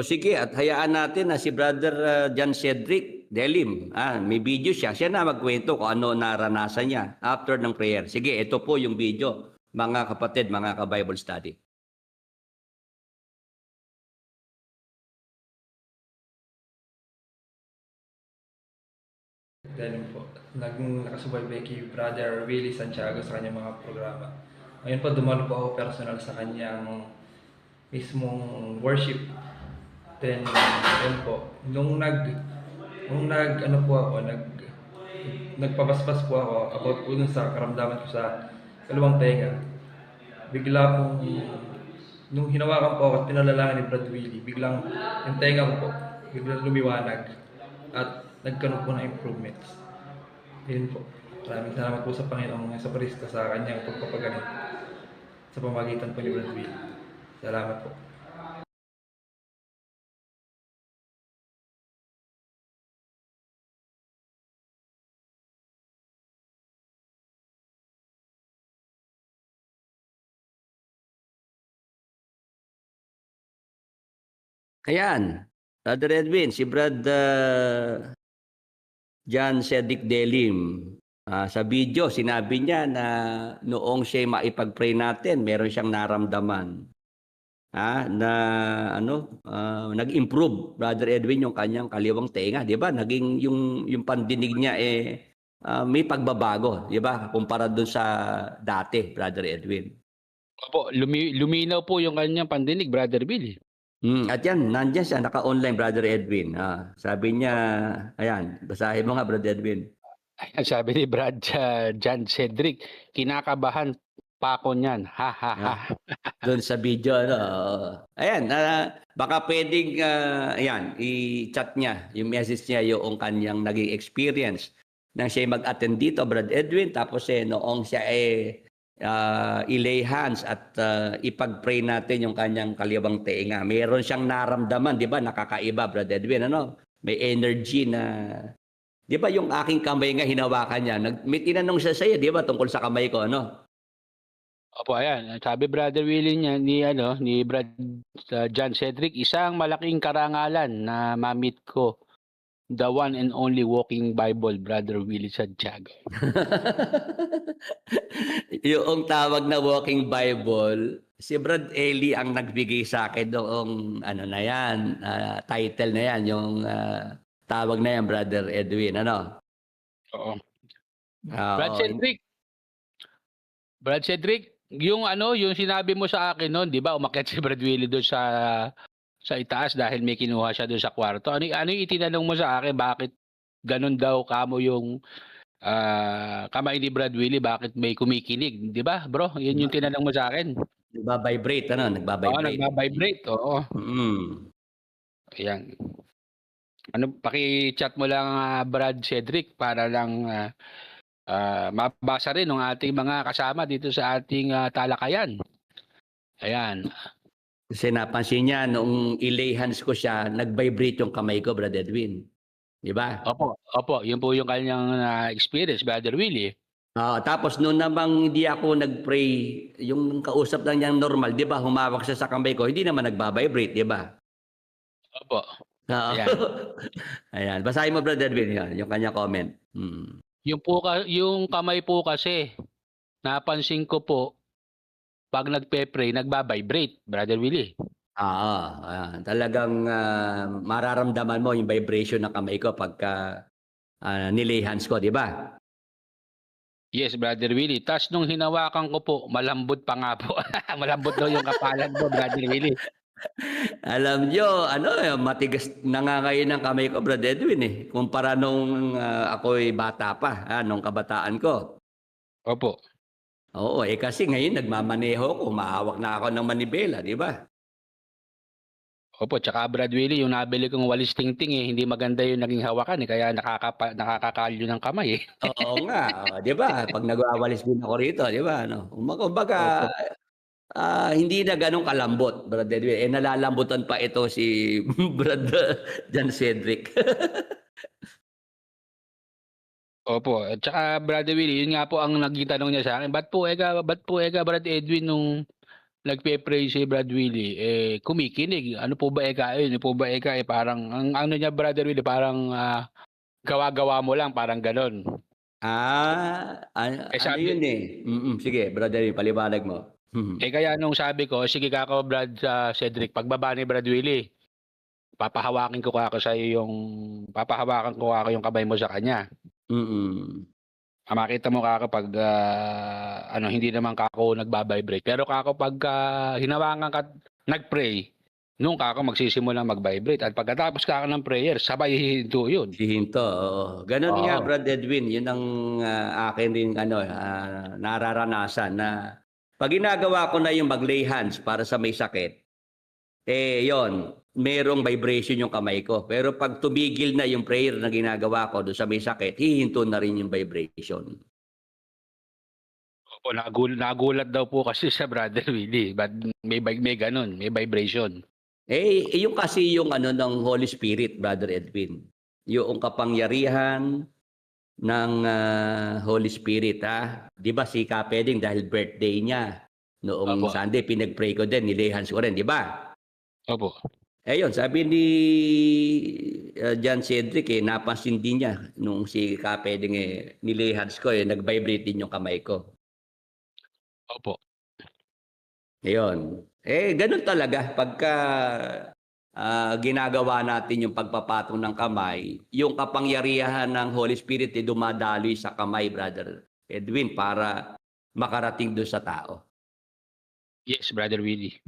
Sige, at hayaan natin na si Brother John Cedric Delim, may video siya. Siya na magkwento kung ano naranasan niya after ng prayer. Sige, ito po yung video, mga kapatid, mga ka-Bible study. Ganun po. Nakasubaybay kay Brother Willie Santiago sa kanyang mga programa. Ngayon po, dumalo po ako personal sa kanyang mismong worship. Then, yun po, ano po ako, nagpabasbas po ako about po dun sa karamdaman ko sa kalawang tenga. Bigla pong, nung hinawakan po ako at pinalalangin ni Brad Willie, biglang yung tenga ko po, biglang lumiwanag at nagkaroon po ng improvements. Yun po. Maraming salamat po sa Panginoong Jesucristo sa kanyang pagpapagaling sa pamagitan po ni Brad Willie. Salamat po. Ayan, Brother Edwin, si Brad John Cedric Delim. Sa video, sinabi niya na noong siya maipag-pray natin, meron siyang naramdaman. Na nag-improve, Brother Edwin, yung kanyang kaliwang tenga, 'di ba? Naging yung pandinig niya may pagbabago, 'di ba? Kumpara doon sa dati, Brother Edwin. Opo, luminaw po yung kanyang pandinig, Brother Willie. At yan, nandiyan siya, naka-online, Brother Edwin. Sabi niya, ayan, basahin mo nga, Brother Edwin. Ayan, sabi ni Brad John Cedric, kinakabahan pa ako niyan. Ha ha ha. Doon sa video, ayan, baka pwedeng, ayan, i-chat niya, yung message niya, yung kanyang naging experience nang siya mag-attend dito, Brad Edwin, tapos noong siya i-lay hands at ipag-pray natin yung kanyang kaliwang tenga. Meron siyang naramdaman, di ba? Nakakaiba, Brad Edwin, may energy na, di ba yung aking kamay nga hinawakan niya, may tinanong siya sa'yo, di ba, tungkol sa kamay ko, Opo, ayan. Sabi Brother Willie niya ni Brad John Cedric, isang malaking karangalan na ma-meet ko the one and only walking Bible, Brother Willie Santiago. Yung tawag na walking Bible, si Brad Eli ang nagbigay sa akin noong ano na yan, title na yan, yung tawag na yan, Brother Edwin, ano? Oo. Oo. Brad Cedric, yung ano, yung sinabi mo sa akin noon, 'di ba? Umakyat si Brad Willie doon sa itaas dahil may kinuha siya doon sa kwarto. Ano yung itinanong mo sa akin, bakit ganun daw kamo yung kamay ni Brad Willie, bakit may kumikinig, 'di ba, bro? Yun yung tinanong mo sa akin. Nagba-vibrate, ano? Oo, Nagba-vibrate. nagba-vibrate. Oo. Ayan. Ano, paki-chat mo lang Brad Cedric para lang mabasa rin ng ating mga kasama dito sa ating talakayan. Ayan. Kasi napansin niya, noong ilay hands ko siya, nag-vibrate yung kamay ko, Brad Edwin. Di ba? Opo. Yun po yung kanyang experience, Brother Willie. Tapos noon namang hindi ako nag-pray, yung kausap lang niyang normal, di ba? Humawak siya sa kamay ko, hindi naman nagba-vibrate, di ba? Opo. Ayan. Ayan. Basahin mo, Brad Edwin, yan, yung kanya comment. Yung kamay po kasi, napansin ko po, pag nagpe-pray, nagba-vibrate, Brother Willie. Talagang mararamdaman mo yung vibration ng kamay ko pagka nilay hands ko, di ba? Yes, Brother Willie. Tas nung hinawakan ko po, malambot pa nga po. Malambot daw yung kapalan mo, Brother Willie. Alam nyo, matigas na nga ngayon ang kamay ko, Brad Edwin, eh. Kumpara nung ako'y bata pa, nung kabataan ko. Opo. Oo, kasi ngayon nagmamaneho ko, mahawak na ako ng manibela, di ba? Opo, tsaka Brad Willie, yung nabili kong walis tingting hindi maganda yung naging hawakan kaya nakakakalyo ng kamay Oo nga, di ba? Pag nagwawalis din ako rito, di ba? Kumbaga, hindi na ganun kalambot, Brad Edwin. Nalalambutan pa ito si Brad John Cedric. Opo, at saka Brother Willie, yun nga po ang naging tanong niya sa akin, ba't po Brad Edwin nung nagpe-pray si Brad Willie, kumikinig? Ano po ba yun? Ano po ba parang, ang ano niya Brother Willie, parang gawa-gawa mo lang, parang ganon. Ano yun eh? Sige, Brad Edwin, paliwanag mo. Kaya nung sabi ko, sige kako Brad Cedric, pagbaba ni Brad Willie, papahawakan ko yung kamay mo sa kanya. Makita mo kako pag hindi naman kako nagba-vibrate. Pero kako pag hinawakan ka, nag-pray, nung kako magsisimulang mag-vibrate. At pagkatapos kako ng prayer, sabay hihinto yun. Hihinto, oo. Ganun nga, Brad Edwin. Yun ang akin rin nararanasan na pag ginagawa ko na yung mag-lay hands para sa may sakit, yon, merong vibration yung kamay ko. Pero pag tumigil na yung prayer na ginagawa ko doon sa may sakit, hihinto na rin yung vibration. Opo, nagulat daw po kasi sa Brother Willie. But may ganun, may vibration. Yung kasi yung ng Holy Spirit, Brother Edwin. Yung kapangyarihan ng Holy Spirit, di ba si Kapeding dahil birthday niya noong Sunday, pinag-pray ko din, nilay hands ko rin, di ba? Opo. Yun, sabi ni John Cedric, napansin din niya nung si Kapeding nilay hands ko, nag-vibrate din yung kamay ko. Opo. Ayun. Ganun talaga pagka ginagawa natin yung pagpapatong ng kamay, yung kapangyarihan ng Holy Spirit dumadaloy sa kamay, Brother Edwin, para makarating doon sa tao. Yes, Brother Willie.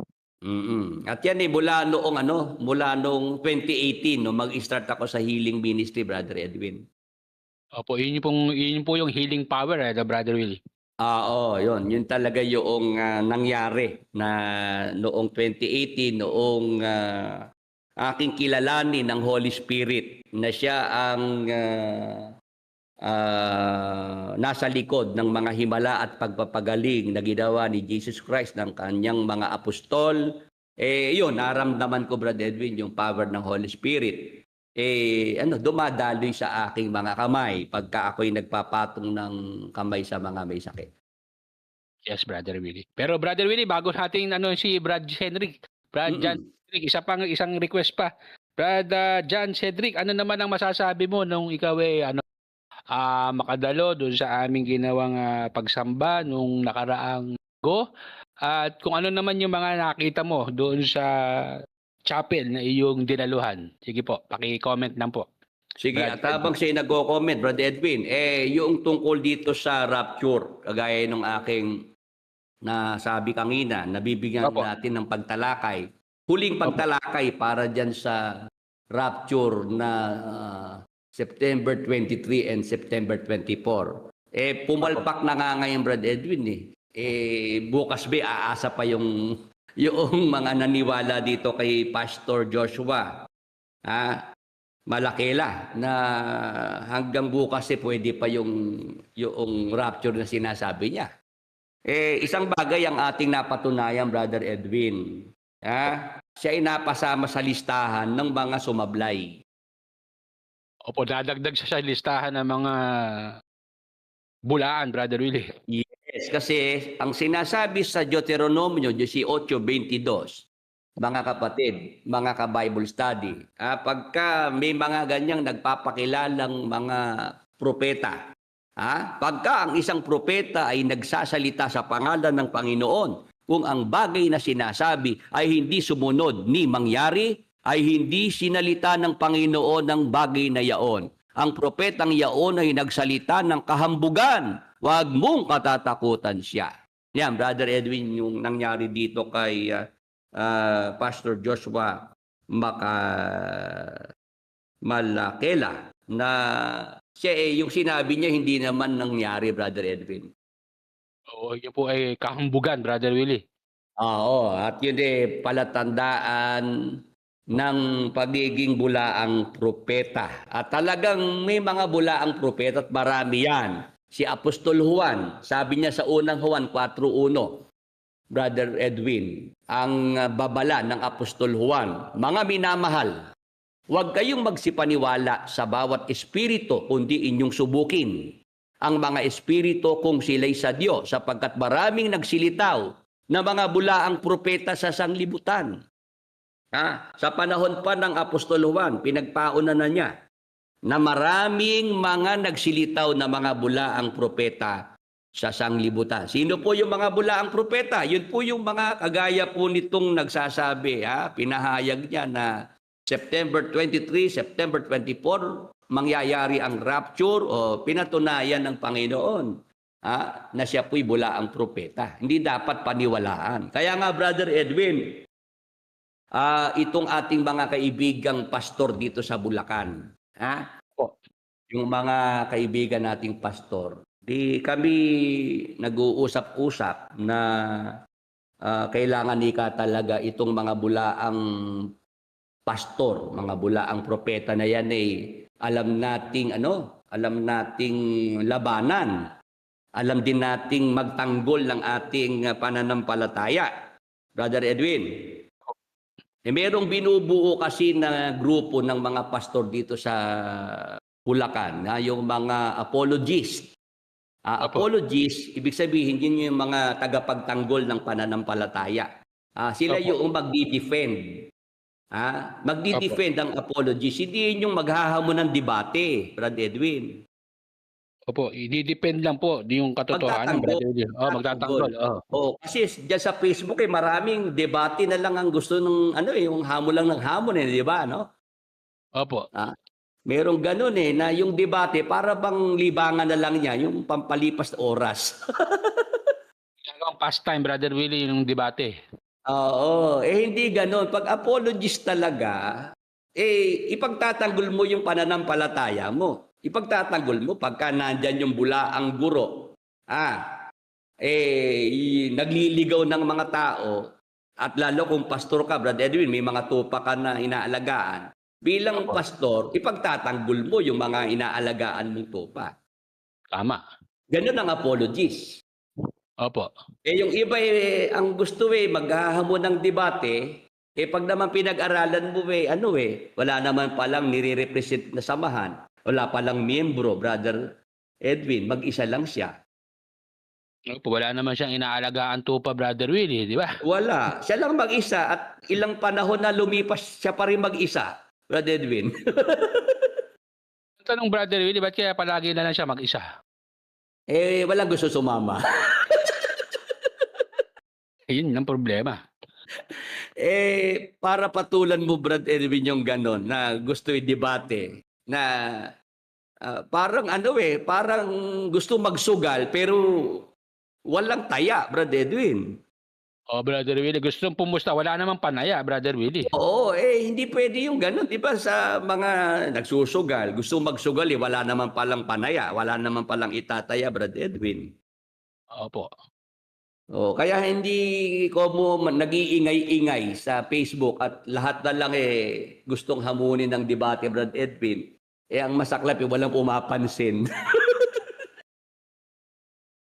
At yan mula noong 2018 nung mag-start ako sa healing ministry, Brother Edwin. Opo, yun po yung healing power, Brother Willie. Yun. Yun talaga yung nangyari na noong 2018, noong aking kilalanin ng Holy Spirit na siya ang nasa likod ng mga himala at pagpapagaling na ginawa ni Jesus Christ ng kanyang mga apostol. Yun, naramdaman ko, Brad Edwin, yung power ng Holy Spirit. Dumadaloy sa aking mga kamay pagka ako'y nagpapatong ng kamay sa mga may sakit. Yes, Brother Willie. Pero Brother Willie, bago natin si Brad Henrik, John Henrik, isang request pa. Brother John Cedric, ano naman ang masasabi mo nung ikaw makadalo doon sa aming ginawang pagsamba nung nakaraang go? At kung ano naman yung mga nakita mo doon sa chapel na iyong dinaluhan. Sige po, paki-comment lang po. Sige, Brad at habang siya nagko-comment, Brother Edwin, yung tungkol dito sa rapture, kagaya nung aking nasabi kanina, nabibigyan Opo. natin ng pagtalakay. Huling pagtalakay para dyan sa rapture na September 23 and September 24. Pumalpak na nga ngayon, Brad Edwin. Bukas aasa pa yung mga naniwala dito kay Pastor Joshua. Malakila na hanggang bukas pwede pa yung rapture na sinasabi niya. Isang bagay ang ating napatunayan, Brother Edwin. Siya ay napasama sa listahan ng mga sumablay. Opo, dadagdag siya sa listahan ng mga bulaan, Brother Willie. Yes, kasi ang sinasabi sa Deuteronomio 18:22, mga kapatid, mga ka-Bible study, pagka may mga ganyang nagpapakilalang mga propeta, pagka ang isang propeta ay nagsasalita sa pangalan ng Panginoon, kung ang bagay na sinasabi ay hindi sumunod ni mangyari, ay hindi sinalita ng Panginoon ng bagay na yaon. Ang propetang yaon ay nagsalita ng kahambugan. Huwag mong katatakutan siya. Yan, Brother Edwin, yung nangyari dito kay Pastor Joshua Malakela na siya yung sinabi niya hindi naman nangyari, Brother Edwin. Oo, yun po ay kahambugan, Brother Willie. Oo, at yun palatandaan ng pagiging bulaang propeta. At talagang may mga bulaang propeta at marami yan. Si Apostol Juan, sabi niya sa unang Juan 4:1, Brother Edwin, ang babala ng Apostol Juan, mga minamahal, huwag kayong magsipaniwala sa bawat espiritu, kundi inyong subukin ang mga espiritu kung sila'y sa Diyos, sapagkat maraming nagsilitaw na mga bulaang propeta sa sanglibutan. Sa panahon pa ng Apostol Juan, pinagpauna na niya na maraming mga nagsilitaw na mga bulaang propeta sa sanglibutan. Sino po yung mga bulaang propeta? Yun po yung mga kagaya po nitong nagsasabi, pinahayag niya na September 23, September 24, mangyayari ang rapture o pinatunayan ng Panginoon na siya po'y bulaang propeta. Hindi dapat paniwalaan. Kaya nga, Brother Edwin, itong ating mga kaibigang pastor dito sa Bulacan, yung mga kaibigan nating pastor, di kami nag-uusap-usap na kailangan talaga itong mga bulaang pastor, mga bulaang propeta na yan alam nating labanan. Alam din nating magtanggol ng ating pananampalataya. Brother Edwin, merong binubuo kasi na grupo ng mga pastor dito sa Bulacan, yung mga apologists. Apologists, ibig sabihin yun yung mga tagapagtanggol ng pananampalataya. Sila yung magdi-defend. Magdi-defend ang apologists. Hindi yun yung maghahamon ng debate, Brad Edwin. Opo, i-depend lang po yung katotohanan, Brother Willie. Magtatanggol. Kasi diyan sa Facebook maraming debate na lang ang gusto ng yung hamon lang ng hamon, di ba, no? Opo. Merong ganun na yung debate para bang libangan na lang niya, yung pampalipas na oras. Ang pastime, Brother Willie, yung debate. Oo, hindi ganun. Pag apologist talaga, ipagtatanggol mo yung pananampalataya mo. Ipagtatanggol mo pagka nandyan yung bulaang guro. Nagliligaw ng mga tao, at lalo kung pastor ka, Brad Edwin, may mga tupa ka na inaalagaan. Bilang pastor, ipagtatanggol mo yung mga inaalagaan mong tupa. Tama. Ganun ang apologist. Opo. Yung iba ang gusto maghahamon ng debate, pag naman pinag-aralan mo wala naman palang nire-represent na samahan. Wala palang miyembro, Brother Edwin, mag-isa lang siya. Opo, wala naman siyang inaalagaan tupa, Brother Willie, di ba? Wala. Siya lang mag-isa at ilang panahon na lumipas siya pa rin mag-isa. Brother Edwin. Tanong Brother Willie, ba't kaya palagi na lang siya mag-isa? Walang gusto sumama. Yun ang problema. Para patulan mo, Brad Edwin, yung ganon na gusto i-debate na parang parang gusto magsugal pero walang taya, Brad Edwin. Brother Willie, gustong pumusta. Wala namang panaya, Brother Willie. Oo, hindi pwede yung ganon. Di ba sa mga nagsusugal, gusto magsugal, wala naman palang panaya, wala naman palang itataya, Brad Edwin. Opo. Kaya hindi ko mo nag-iingay-ingay sa Facebook at lahat na lang gustong hamunin ng debate, Brad Edwin. Ang masaklap walang pumapansin.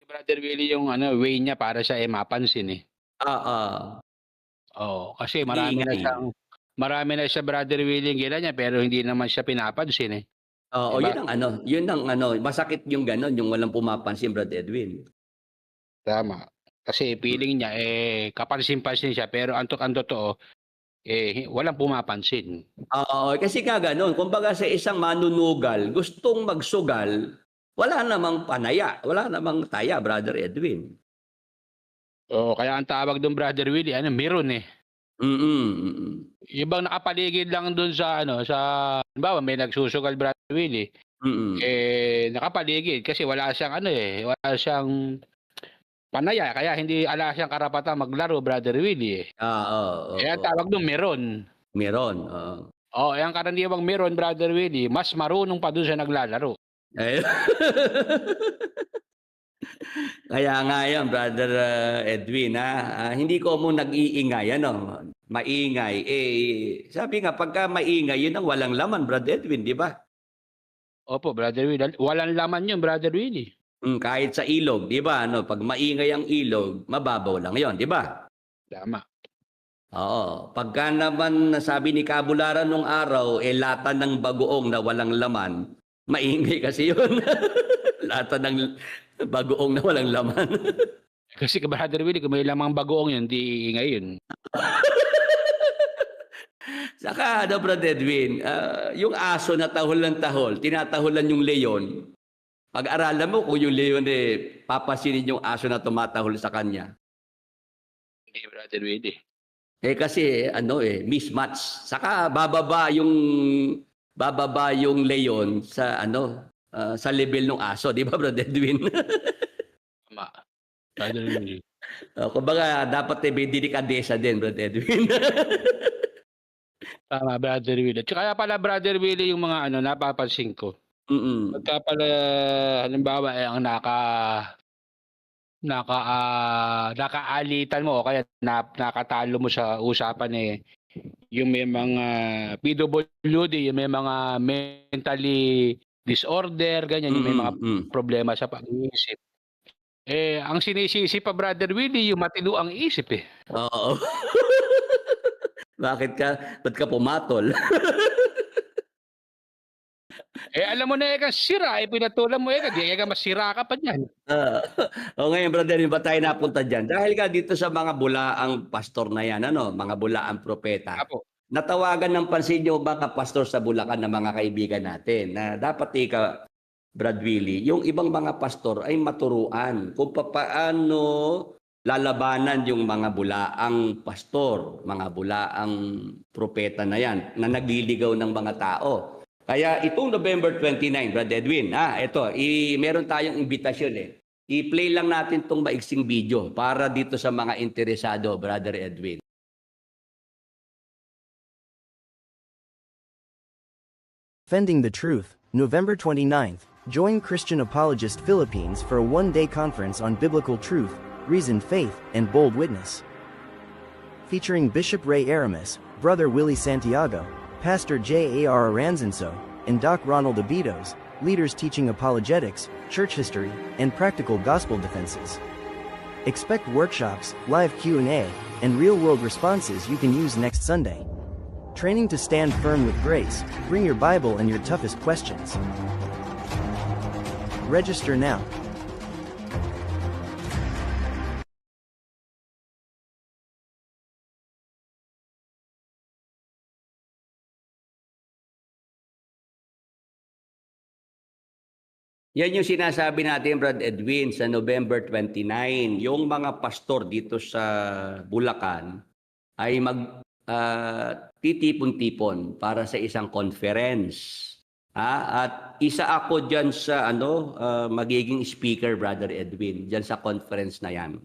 Brother Willie yung way niya para siya mapansin eh. Kasi marami na siya Brother Willie niya pero hindi naman siya pinapansin eh. Diba? Yun ang masakit yung ganon, yung walang pumapansin, Brad Edwin. Tama. Kasi feeling niya kapansin-pansin siya pero ang totoo walang pumapansin. Kasi nga ganon, kumbaga sa isang manunugal, gustong magsugal, wala namang panaya, wala namang taya, Brother Edwin. Kaya ang tawag doon Brother Willie, meron eh. Yung bang nakapaligid lang doon sa halimbawa may nagsusugal Brother Willie. Nakapaligid kasi wala siyang wala siyang panaya kaya hindi ala siyang karapatan maglaro Brother Willie. Kaya tawag doon meron. Meron. Ang karaniwang meron Brother Willie, mas marunong pa doon sa naglalaro. Kaya nga yan, Brother Edwin, hindi ko mo nag-iingay, maingay. Sabi nga, pagka maingay, yun ang walang laman, Brother Edwin, di ba? Opo, Brother Willie. Walang laman yun, Brother Willie. Kahit sa ilog, di ba? Pag maingay ang ilog, mababaw lang yon, di ba? Tama. Pagka naman sabi ni Kabularan nung araw, lata ng bagoong na walang laman, maingay kasi yun. Lata ng bagoong na walang laman. Kasi Brother Willie, kung may lamang bagoong yun, di ingay yun. Saka, Brother Edwin, yung aso na tahol ng tahol, tinataholan yung leon. Pag-aralan mo kung yung leon papasinin yung aso na tumatahol sa kanya. Hindi, Brother Willie. Kasi, mismatch. Saka, bababa yung leon sa, sa level ng aso. Di ba, Brother Edwin? Tama. Brother Willie. Kumbaga, dapat may delikadesa din, Brother Edwin. Tama, Brother Willie. Kaya pala, Brother Willie, yung mga napapansin ko. Pagka pala, halimbawa, ang nakaalitan mo o kaya nakatalo mo sa usapan yung may mga PWD, yung may mga mentally disorder, ganyan, yung may mga problema sa pag-iisip. Ang sinisisi pa, Brother Willie, yung matino ang isip Oo. Ba't ka pumatol? Alam mo na sira, pinatulan mo di masira ka pa dyan. Ngayon, Brother, ba tayo napunta dyan? Dahil ka dito sa mga bulaang pastor na yan, mga bulaang propeta. Apo. Natawagan ng pansin nyo mga pastor sa Bulacan na mga kaibigan natin na dapat Brad Willie, yung ibang mga pastor ay maturuan kung paano lalabanan yung mga bulaang pastor, mga bulaang propeta na yan, na nagliligaw ng mga tao. Kaya itong November 29, Brad Edwin, meron tayong imbitasyon I-play lang natin itong maiksing video para dito sa mga interesado, Brother Edwin. Defending the Truth, November 29th, join Christian Apologist Philippines for a one-day conference on biblical truth, reasoned faith, and bold witness. Featuring Bishop Ray Aramis, Brother Willie Santiago, Pastor J.A.R. Aranzanso, and Doc Ronald Abidos, leaders teaching apologetics, church history, and practical gospel defenses. Expect workshops, live Q&A, and real-world responses you can use next Sunday. Training to stand firm with grace, bring your Bible and your toughest questions. Register now. Yan yung sinasabi natin, Brad Edwin, sa November 29. Yung mga pastor dito sa Bulacan ay titipon-tipon para sa isang conference. At isa ako dyan sa magiging speaker, Brother Edwin, dyan sa conference na yan.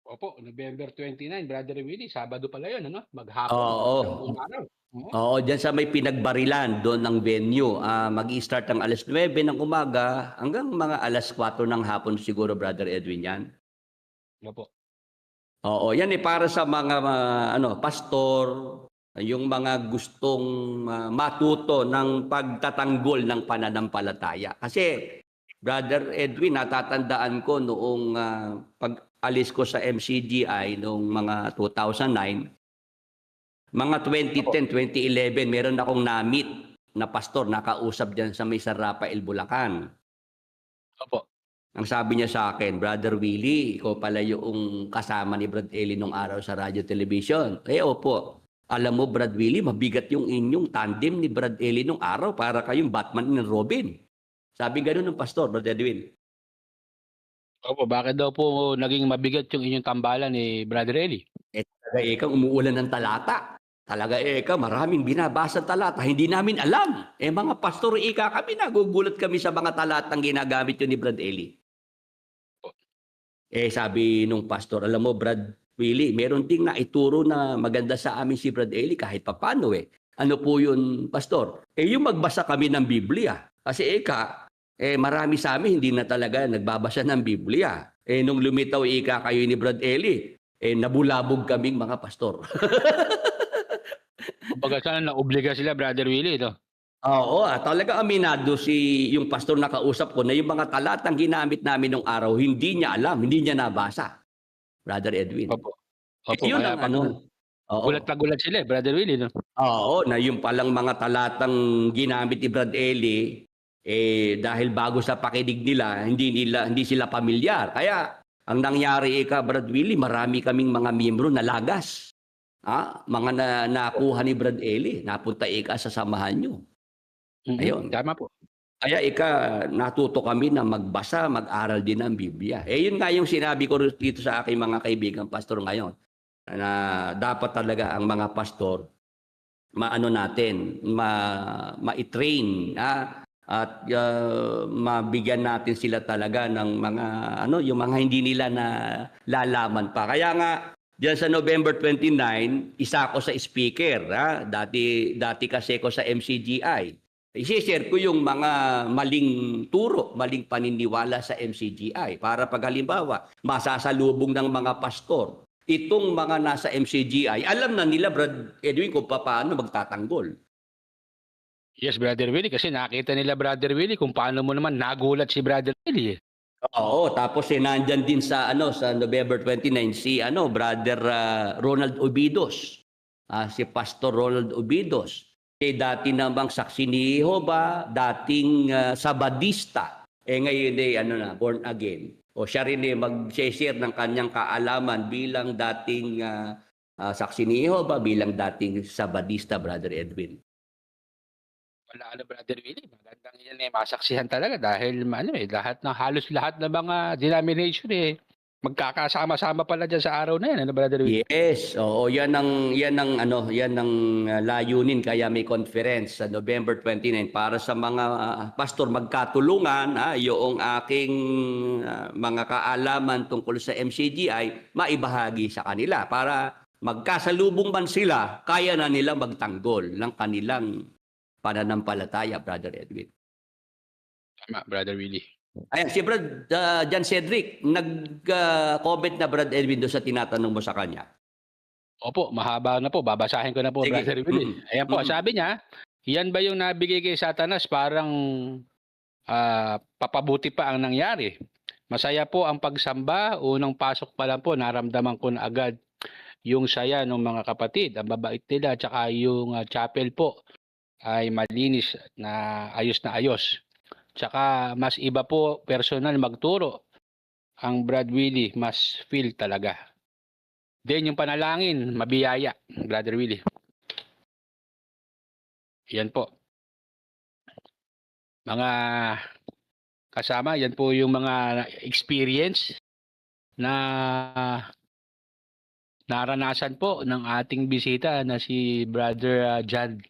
Opo, November 29, Brother Willie, Sabado pala yun, ano? Maghapon, Oo. buong araw. Oo. Oo, dyan sa may pinagbarilan doon ng venue. Mag-i-start ng alas 9 ng umaga hanggang mga alas 4 ng hapon siguro, Brother Edwin, yan. Opo. Oo, yan para sa mga pastor, yung mga gustong matuto ng pagtatanggol ng pananampalataya. Kasi, Brother Edwin, natatandaan ko noong pag-alis ko sa MCGI noong mga 2009, mga 2010, 2011, meron akong na-meet na pastor, nakausap dyan sa may San Rafael, Bulacan. Opo. Ang sabi niya sa akin, Brother Willie, ikaw pala yung kasama ni Brad Eli nung araw sa radio television. Opo. Alam mo, Brad Willie, mabigat yung inyong tandem ni Brad Eli nung araw para kayong Batman and Robin. Sabi ganun ng pastor, Brad Edwin. Opo, bakit daw po naging mabigat yung inyong tambalan ni Brother Eli? Talaga ikaw, umuulan ng talata. Talaga ikaw, maraming binabasa talata. Hindi namin alam. Mga pastor kami, nagugulat kami sa mga talatang ginagamit yun ni Brad Eli. Sabi nung pastor, alam mo, Brad Willie, meron ding naituro na maganda sa amin si Brad Eli kahit papano Ano po yun, pastor? Yung magbasa kami ng Biblia. Kasi marami sa amin hindi na talaga nagbabasa ng Biblia. Nung lumitaw kayo ni Brad Eli, nabulabog kaming mga pastor. Kumbaga sana naobliga sila, Brother Willie, no? Oo, talaga aminado yung pastor na kausap ko na yung mga talatang ginamit namin nung araw, hindi niya alam, hindi niya nabasa. Brother Edwin. Opo. Opo, Yun kaya ang oo. gulat na gulat sila, Brother Willie, no? Oo, na yung palang mga talatang ginamit ni Brad Eli, dahil bago sa pakinig nila, hindi sila pamilyar. Kaya ang nangyari Brad Willie, marami kaming mga miyembro na lagas. Mga nakuha ni Brad Eli, napunta sa samahan nyo. Ayun. Tama po. Kaya natuto kami na magbasa, mag-aral din ng Biblia. Yun nga yung sinabi ko dito sa aking mga kaibigan pastor ngayon, na dapat talaga ang mga pastor ma-train at mabigyan natin sila talaga ng mga yung mga hindi nila na lalaman pa. Kaya nga diyan sa November 29, isa ako sa speaker, dati kasi ko sa MCGI. I-share ko yung mga maling turo, maling paniniwala sa MCGI para pag halimbawa masasalubong ng mga pastor itong mga nasa MCGI, alam na nila, Brad Edwin, kung paano magtatanggol. Yes, Brother Willie, kasi nakita nila, Brother Willie, kung paano mo naman nagulat si Brother Willie. Oo, tapos nandyan din sa November 29 si Brother Ronald Obidos. Si Pastor Ronald Obidos. Dati namang saksi ni Jehovah, dating Sabadista. Ngayon born again. O siya rin mag-share ng kanyang kaalaman bilang dating saksi ni Jehovah, bilang dating Sabadista, Brother Edwin. Wala Brother Willie, magandang yan masaksihan talaga dahil halos lahat ng mga denomination magkakasama-sama pala dyan sa araw na yan, Brother Willie? Yes, oo, yan ang layunin kaya may conference sa November 29 para sa mga pastor magkatulungan, yung aking mga kaalaman tungkol sa MCGI maibahagi sa kanila para magkasalubong man sila, kaya na nila magtanggol ng kanilang pananampalataya, Brother Edwin. Tama, Brother Willie. Ayan, si Brad John Cedric, nag-comment na Brad Edwin doon sa tinatanong mo sa kanya. Opo, mahaba na po. Babasahin ko na po, Sige. Brother Willie. Ayan po, sabi niya, yan ba yung nabigay kay Satanas parang papabuti pa ang nangyari? Masaya po ang pagsamba. Unang pasok pa lang po, naramdaman ko na agad yung saya ng mga kapatid. Ang babait nila, tsaka yung chapel po ay malinis na ayos. Tsaka mas iba po personal magturo. Ang Brad Willie mas feel talaga. Then yung panalangin, mabiyaya, Brother Willie. Yan po. mga kasama, yan po yung mga experience na naranasan po ng ating bisita na si Brother John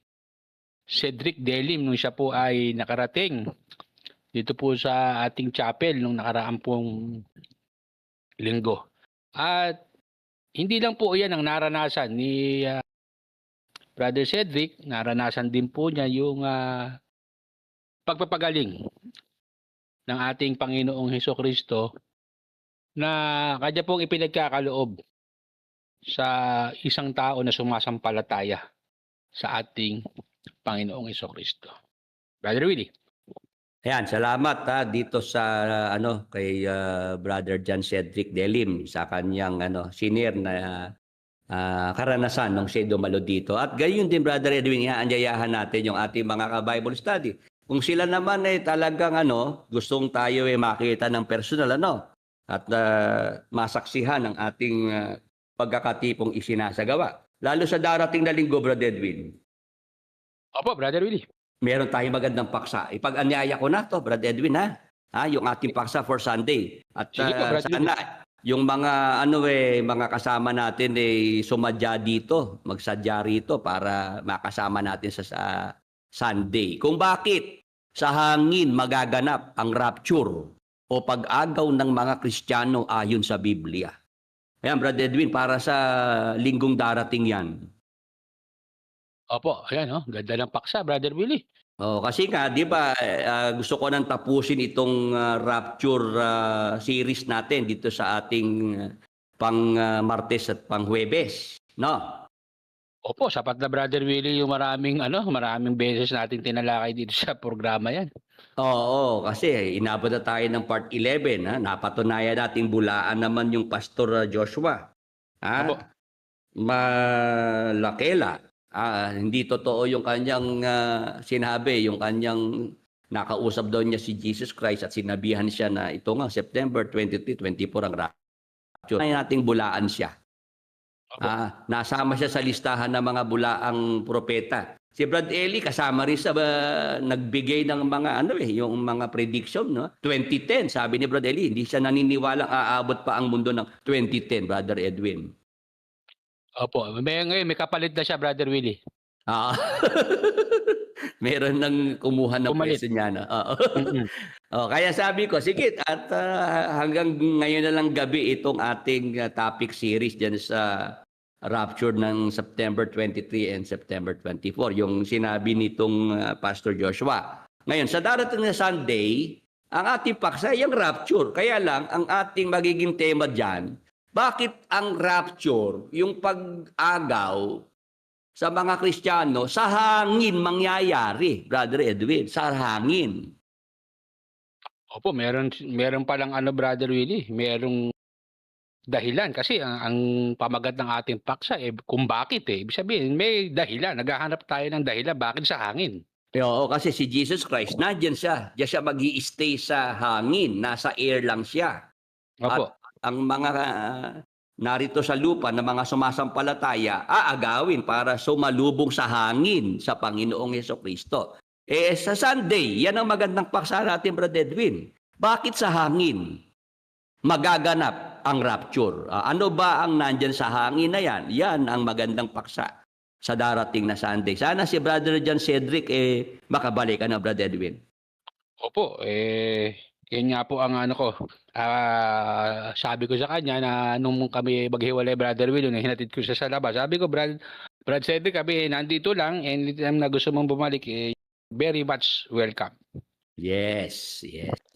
Cedric Delim nung siya po ay nakarating dito po sa ating chapel nung nakaraang pong linggo. At hindi lang po yan ang naranasan ni Brother Cedric, naranasan din po niya yung pagpapagaling ng ating Panginoong Hesukristo na kanya pong ipinagkakaloob sa isang tao na sumasampalataya sa ating Panginoong Hesukristo. Brother Willie. Ayan, salamat dito sa kay Brother John Cedric Delim sa kanyang senior na karanasan nung siya dumalo dito. At gayon din, Brother Edwin, iaanyayahan natin yung ating mga ka-Bible study. Kung sila naman ay talagang gustong tayo makita ng personal at masaksihan ng ating pagkakatipong isinasagawa. Lalo sa darating na linggo, Brother Edwin. Opo, Brother Willie. Meron tayong magandang paksa. Ipag-anyaya ko na to, Brother Edwin, yung ating paksa for Sunday. At Sige po, Brother sana yung mga mga kasama natin sumadya dito, magsadya rito para makasama natin sa Sunday. Kung bakit sa hangin magaganap ang rapture o pag-agaw ng mga Kristiyano ayon sa Biblia. Ayan, Brother Edwin, para sa linggong darating yan. Opo, ayan ganda ng paksa, Brother Willie. Kasi nga, di ba, gusto ko nang tapusin itong rapture series natin dito sa ating pang Martes at pang Huwebes, no? Opo, sapat na, Brother Willie, yung maraming beses natin tinalakay dito sa programa yan. Oo, kasi inabot na tayo ng part 11, napatunayan natin bulaan naman yung Pastor Joshua. Opo. Malakela. Hindi totoo yung kanyang sinabi, yung kanyang nakausap daw niya si Jesus Christ at sinabihan siya na ito nga, September 23, 24 ang rapture. Ay nating bulaan siya. Nasama siya sa listahan ng mga bulaang propeta. Si Brad Eli kasama rin sa nagbigay ng mga yung mga prediction, no? 2010, sabi ni Brad Eli, hindi siya naniniwalang aabot pa ang mundo ng 2010, Brother Edwin. Opo, ngayon may kapalit na siya, Brother Willie. Meron nang kumuha ng Pumalit. pwesto niya. No? Kaya sabi ko, sige, at hanggang ngayon na lang gabi itong ating topic series dyan sa rapture ng September 23 and September 24, yung sinabi nitong Pastor Joshua. Ngayon, sa darating na Sunday, ang ating paksa ay ang rapture. Kaya lang, ang ating magiging tema dyan, bakit ang rapture, yung pag-agaw sa mga Kristiyano, sa hangin mangyayari, Brother Edwin, sa hangin? Opo, meron palang Brother Willie, merong dahilan kasi ang pamagat ng ating paksa kung bakit ibig sabihin may dahilan, naghahanap tayo ng dahilan bakit sa hangin. Oo, kasi si Jesus Christ nandiyan siya. Diyan siya magi-stay sa hangin, nasa air lang siya. Opo. At ang mga narito sa lupa na mga sumasampalataya aagawin para sumalubong sa hangin sa Panginoong Hesukristo. Sa Sunday, yan ang magandang paksa natin, Brother Edwin. Bakit sa hangin magaganap ang rapture? Ano ba ang nandyan sa hangin na yan? Yan ang magandang paksa sa darating na Sunday. Sana si Brother John Cedric makabalik na, Brother Edwin. Opo, yun nga po ang sabi ko sa kanya na nung kami maghiwalay, Brother Will, na hinatid ko siya sa labas. Sabi ko, Brad Cedric, kami nandito lang, and anytime na gusto mong bumalik, very much welcome. Yes.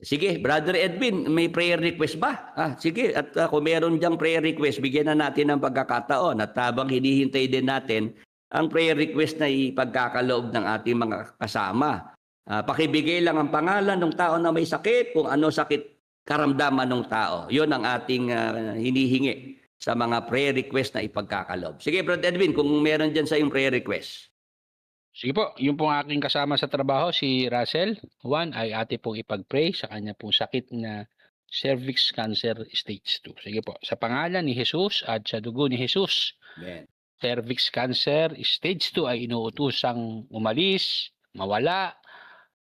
Sige, Brother Edwin, may prayer request ba? Sige, at kung meron diyang prayer request, bigyan na natin ng pagkakataon. At habang hinihintay din natin ang prayer request na ipagkakaloob ng ating mga kasama. Pakibigay lang ang pangalan ng tao na may sakit, kung ano sakit karamdaman ng tao. Yun ang ating hinihingi sa mga prayer request na ipagkakaloob. Sige, Brother Edwin, kung meron dyan sa yung prayer request. Sige po, yung pong aking kasama sa trabaho, si Russell, ay ate pong ipag-pray sa kanya pong sakit na cervix cancer stage 2. Sige po, sa pangalan ni Jesus at sa dugo ni Jesus, Amen. Cervix cancer stage 2 ay inuutusang umalis, mawala,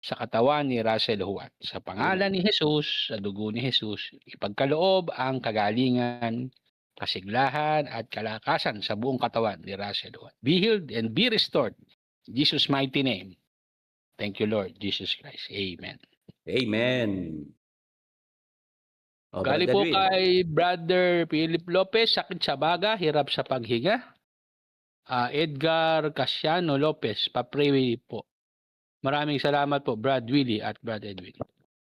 sa katawan ni Russell Juan. Sa pangalan ni Jesus, sa dugo ni Jesus, ipagkaloob ang kagalingan, kasiglahan at kalakasan sa buong katawan ni Russell Juan. Be healed and be restored. In Jesus' mighty name. Thank you, Lord Jesus Christ. Amen. Amen. O, Galing Brother po Will. kay Brother Philip Lopez, sakit sa baga, hirap sa paghinga. Edgar Casiano Lopez, pa-pray po. Maraming salamat po, Brad Willie at Brad Edwin.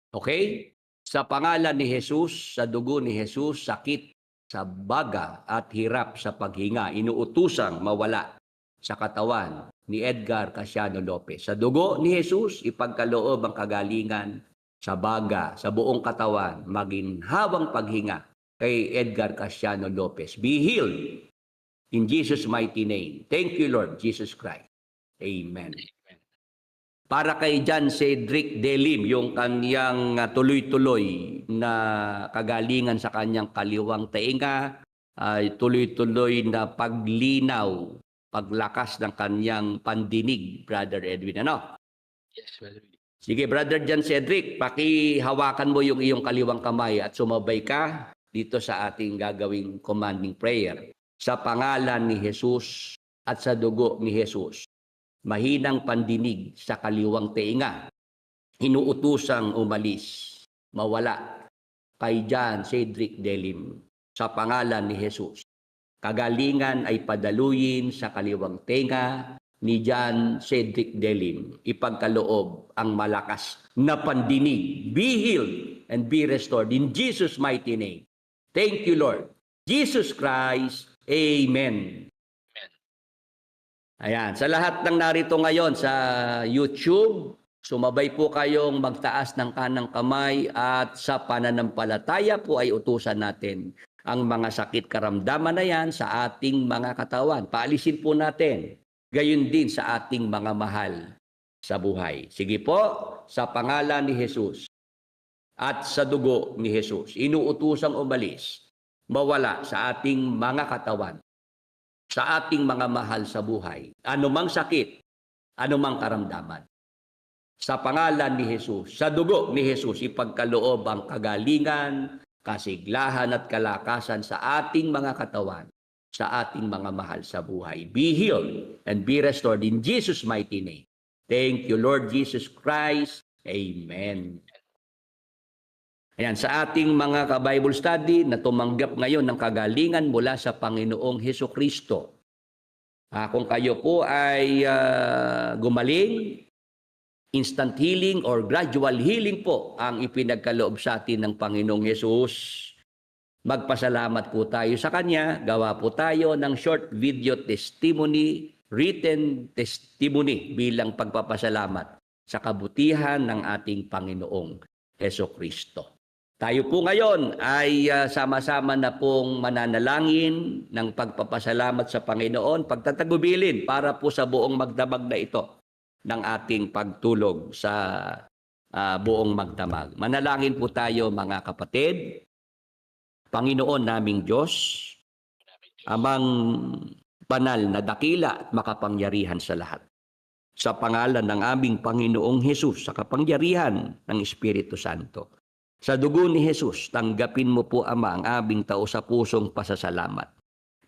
Okay? Sa pangalan ni Jesus, sa dugo ni Jesus, sakit sa baga at hirap sa paghinga, inuutusang mawala sa katawan ni Edgar Casiano Lopez. Sa dugo ni Jesus, ipagkaloob ang kagalingan sa baga, sa buong katawan, maginhawang paghinga kay Edgar Casiano Lopez. Be healed in Jesus' mighty name. Thank you, Lord Jesus Christ. Amen. Para kay John Cedric Delim, yung kanyang tuloy-tuloy na kagalingan sa kanyang kaliwang tainga, tuloy-tuloy na paglinaw, paglakas ng kanyang pandinig, Brother Edwin. Ano? Yes, Brother Willie. Sige, Brother John Cedric, pakihawakan mo yung iyong kaliwang kamay at sumabay ka dito sa ating gagawing commanding prayer. Sa pangalan ni Jesus at sa dugo ni Jesus, mahinang pandinig sa kaliwang tainga, inuutusang umalis, mawala kay John Cedric Delim. Sa pangalan ni Jesus, kagalingan ay padaluyin sa kaliwang tenga ni John Cedric Delim. Ipagkaloob ang malakas na pandinig. Be healed and be restored in Jesus' mighty name. Thank you, Lord. Jesus Christ. Amen. Ayan. Sa lahat ng narito ngayon sa YouTube, sumabay po kayong magtaas ng kanang kamay at sa pananampalataya po ay utusan natin ang mga sakit karamdaman na yan sa ating mga katawan. Paalisin po natin. Gayon din sa ating mga mahal sa buhay. Sige po, sa pangalan ni Jesus at sa dugo ni Jesus, inuutusang umalis, mawala sa ating mga katawan, sa ating mga mahal sa buhay, anumang sakit, anumang karamdaman. Sa pangalan ni Jesus, sa dugo ni Jesus, ipagkaloob ang kagalingan, kasiglahan at kalakasan sa ating mga katawan, sa ating mga mahal sa buhay. Be healed and be restored in Jesus' mighty name. Thank you, Lord Jesus Christ. Amen. Ayan, sa ating mga ka-Bible study na tumanggap ngayon ng kagalingan mula sa Panginoong Hesukristo. Kung kayo po ay gumaling, instant healing or gradual healing po ang ipinagkaloob sa atin ng Panginoong Hesus. Magpasalamat po tayo sa Kanya. Gawa po tayo ng short video testimony, written testimony bilang pagpapasalamat sa kabutihan ng ating Panginoong Hesukristo. Tayo po ngayon ay sama-sama na pong mananalangin ng pagpapasalamat sa Panginoon, pagtatagubilin para po sa buong magdamag na ito ng ating pagtulog sa buong magdamag. Manalangin po tayo mga kapatid. Panginoon naming Diyos, amang banal na dakila at makapangyarihan sa lahat. Sa pangalan ng aming Panginoong Hesus, sa kapangyarihan ng Espiritu Santo. Sa dugo ni Hesus, tanggapin mo po, Ama, ang aming tao sa pusong pasasalamat.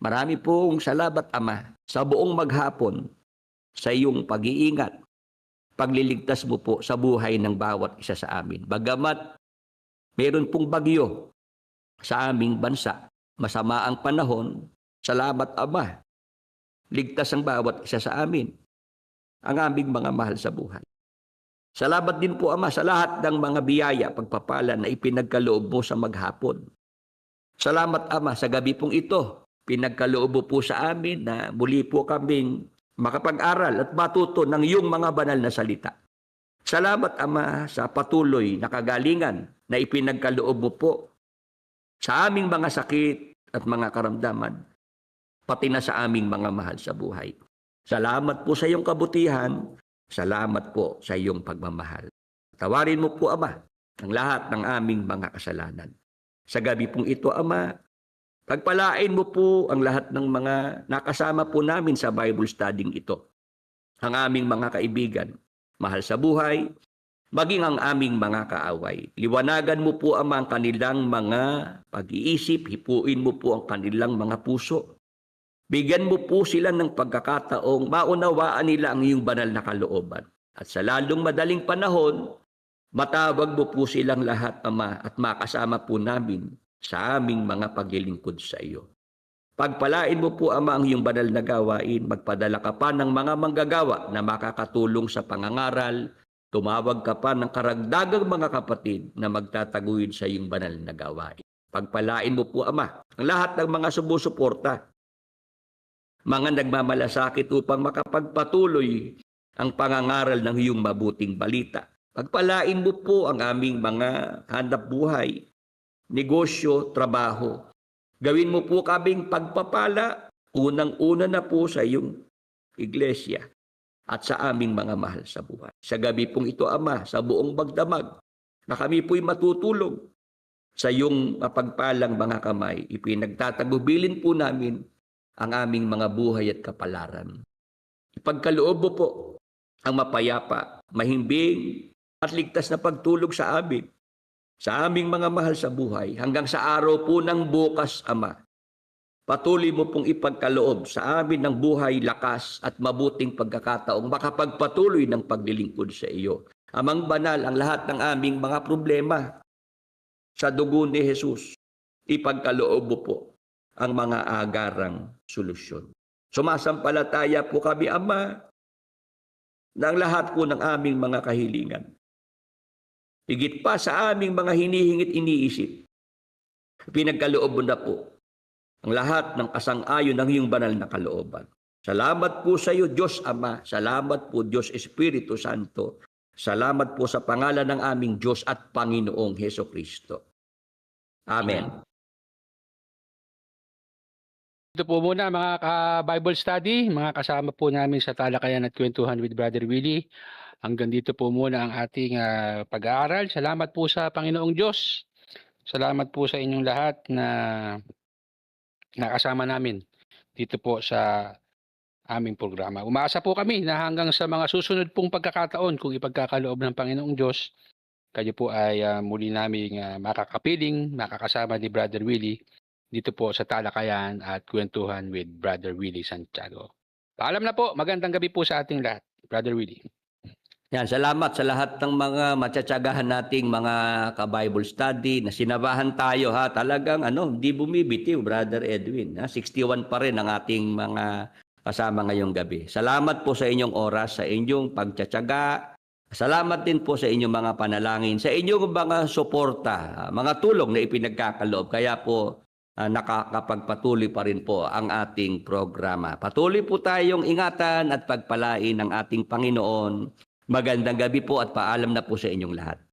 Marami pong salamat, Ama, sa buong maghapon, sa iyong pag-iingat, pagliligtas mo po sa buhay ng bawat isa sa amin. Bagamat meron pong bagyo sa aming bansa, masama ang panahon, salamat, Ama. Ligtas ang bawat isa sa amin, ang aming mga mahal sa buhay. Salamat din po, Ama, sa lahat ng mga biyaya, pagpapala na ipinagkaloob mo sa maghapon. Salamat, Ama, sa gabi pong ito, pinagkaloob mo po sa amin na muli po kaming makapag-aral at matuto ng iyong mga banal na salita. Salamat, Ama, sa patuloy na kagalingan na ipinagkaloob mo po sa aming mga sakit at mga karamdaman, pati na sa aming mga mahal sa buhay. Salamat po sa iyong kabutihan. Salamat po sa iyong pagmamahal. Tawarin mo po, Ama, ang lahat ng aming mga kasalanan. Sa gabi pong ito, Ama, pagpalain mo po ang lahat ng mga nakasama po namin sa Bible studying ito. Ang aming mga kaibigan, mahal sa buhay, maging ang aming mga kaaway. Liwanagan mo po, Ama, ang kanilang mga pag-iisip, hipuin mo po ang kanilang mga puso. Bigyan mo po sila ng pagkakataong maunawaan nila ang iyong banal na kalooban. At sa lalong madaling panahon, matawag mo po silang lahat, Ama, at makasama po namin sa aming mga paglilingkod sa iyo. Pagpalain mo po, Ama, ang iyong banal na gawain. Magpadala ka pa ng mga manggagawa na makakatulong sa pangangaral. Tumawag ka pa ng karagdagang mga kapatid na magtataguyod sa iyong banal na gawain. Pagpalain mo po, Ama, ang lahat ng mga sumusuporta, mga nagmamalasakit upang makapagpatuloy ang pangangaral ng iyong mabuting balita. Pagpalain mo po ang aming mga hanap buhay, negosyo, trabaho. Gawin mo po kaming pagpapala, unang-una na po sa iyong iglesia at sa aming mga mahal sa buhay. Sa gabi pong ito, Ama, sa buong magdamag, na kami po'y matutulog sa iyong mapagpalang mga kamay, ipinagtatagubilin po namin ang aming mga buhay at kapalaran. Ipagkaloob mo po ang mapayapa, mahimbing at ligtas na pagtulog sa amin, sa aming mga mahal sa buhay, hanggang sa araw po ng bukas, Ama. Patuloy mo pong ipagkaloob sa amin ng buhay, lakas at mabuting pagkakataong makapagpatuloy ng paglilingkod sa iyo. Amang banal, ang lahat ng aming mga problema sa dugo ni Jesus, ipagkaloob mo po ang mga agarang solusyon. Sumasampalataya po kami, Ama, ng lahat po ng aming mga kahilingan. Higit pa sa aming mga hinihingit iniisip, pinagkaloob mo na po ang lahat ng kasang-ayon ng iyong banal na kalooban. Salamat po sa iyo, Diyos Ama. Salamat po, Diyos Espiritu Santo. Salamat po sa pangalan ng aming Diyos at Panginoong Hesukristo. Amen. Ito po muna mga ka-Bible study, mga kasama po namin sa Talakayan at Kwentuhan with Brother Willie. Hanggang dito po muna ang ating pag-aaral. Salamat po sa Panginoong Diyos. Salamat po sa inyong lahat na nakasama namin dito po sa aming programa. Umaasa po kami na hanggang sa mga susunod pong pagkakataon, kung ipagkakaloob ng Panginoong Diyos, kayo po ay muli naming makakapiling, makakasama ni Brother Willie dito po sa Talakayan at Kwentuhan with Brother Willie Santiago. Paalam na po, magandang gabi po sa ating lahat, Brother Willie. Yan, salamat sa lahat ng mga matyatsagahan nating mga ka-Bible study na sinabahan tayo, ha. Talagang hindi bumibitiw, Brother Edwin. 61 pa rin ang ating mga kasama ngayong gabi. Salamat po sa inyong oras, sa inyong pagtsatsaga. Salamat din po sa inyong mga panalangin, sa inyong mga suporta, mga tulong na ipinagkakaloob. Kaya po nakakapagpatuloy pa rin po ang ating programa. Patuloy po tayong ingatan at pagpalain ng ating Panginoon. Magandang gabi po at paalam na po sa inyong lahat.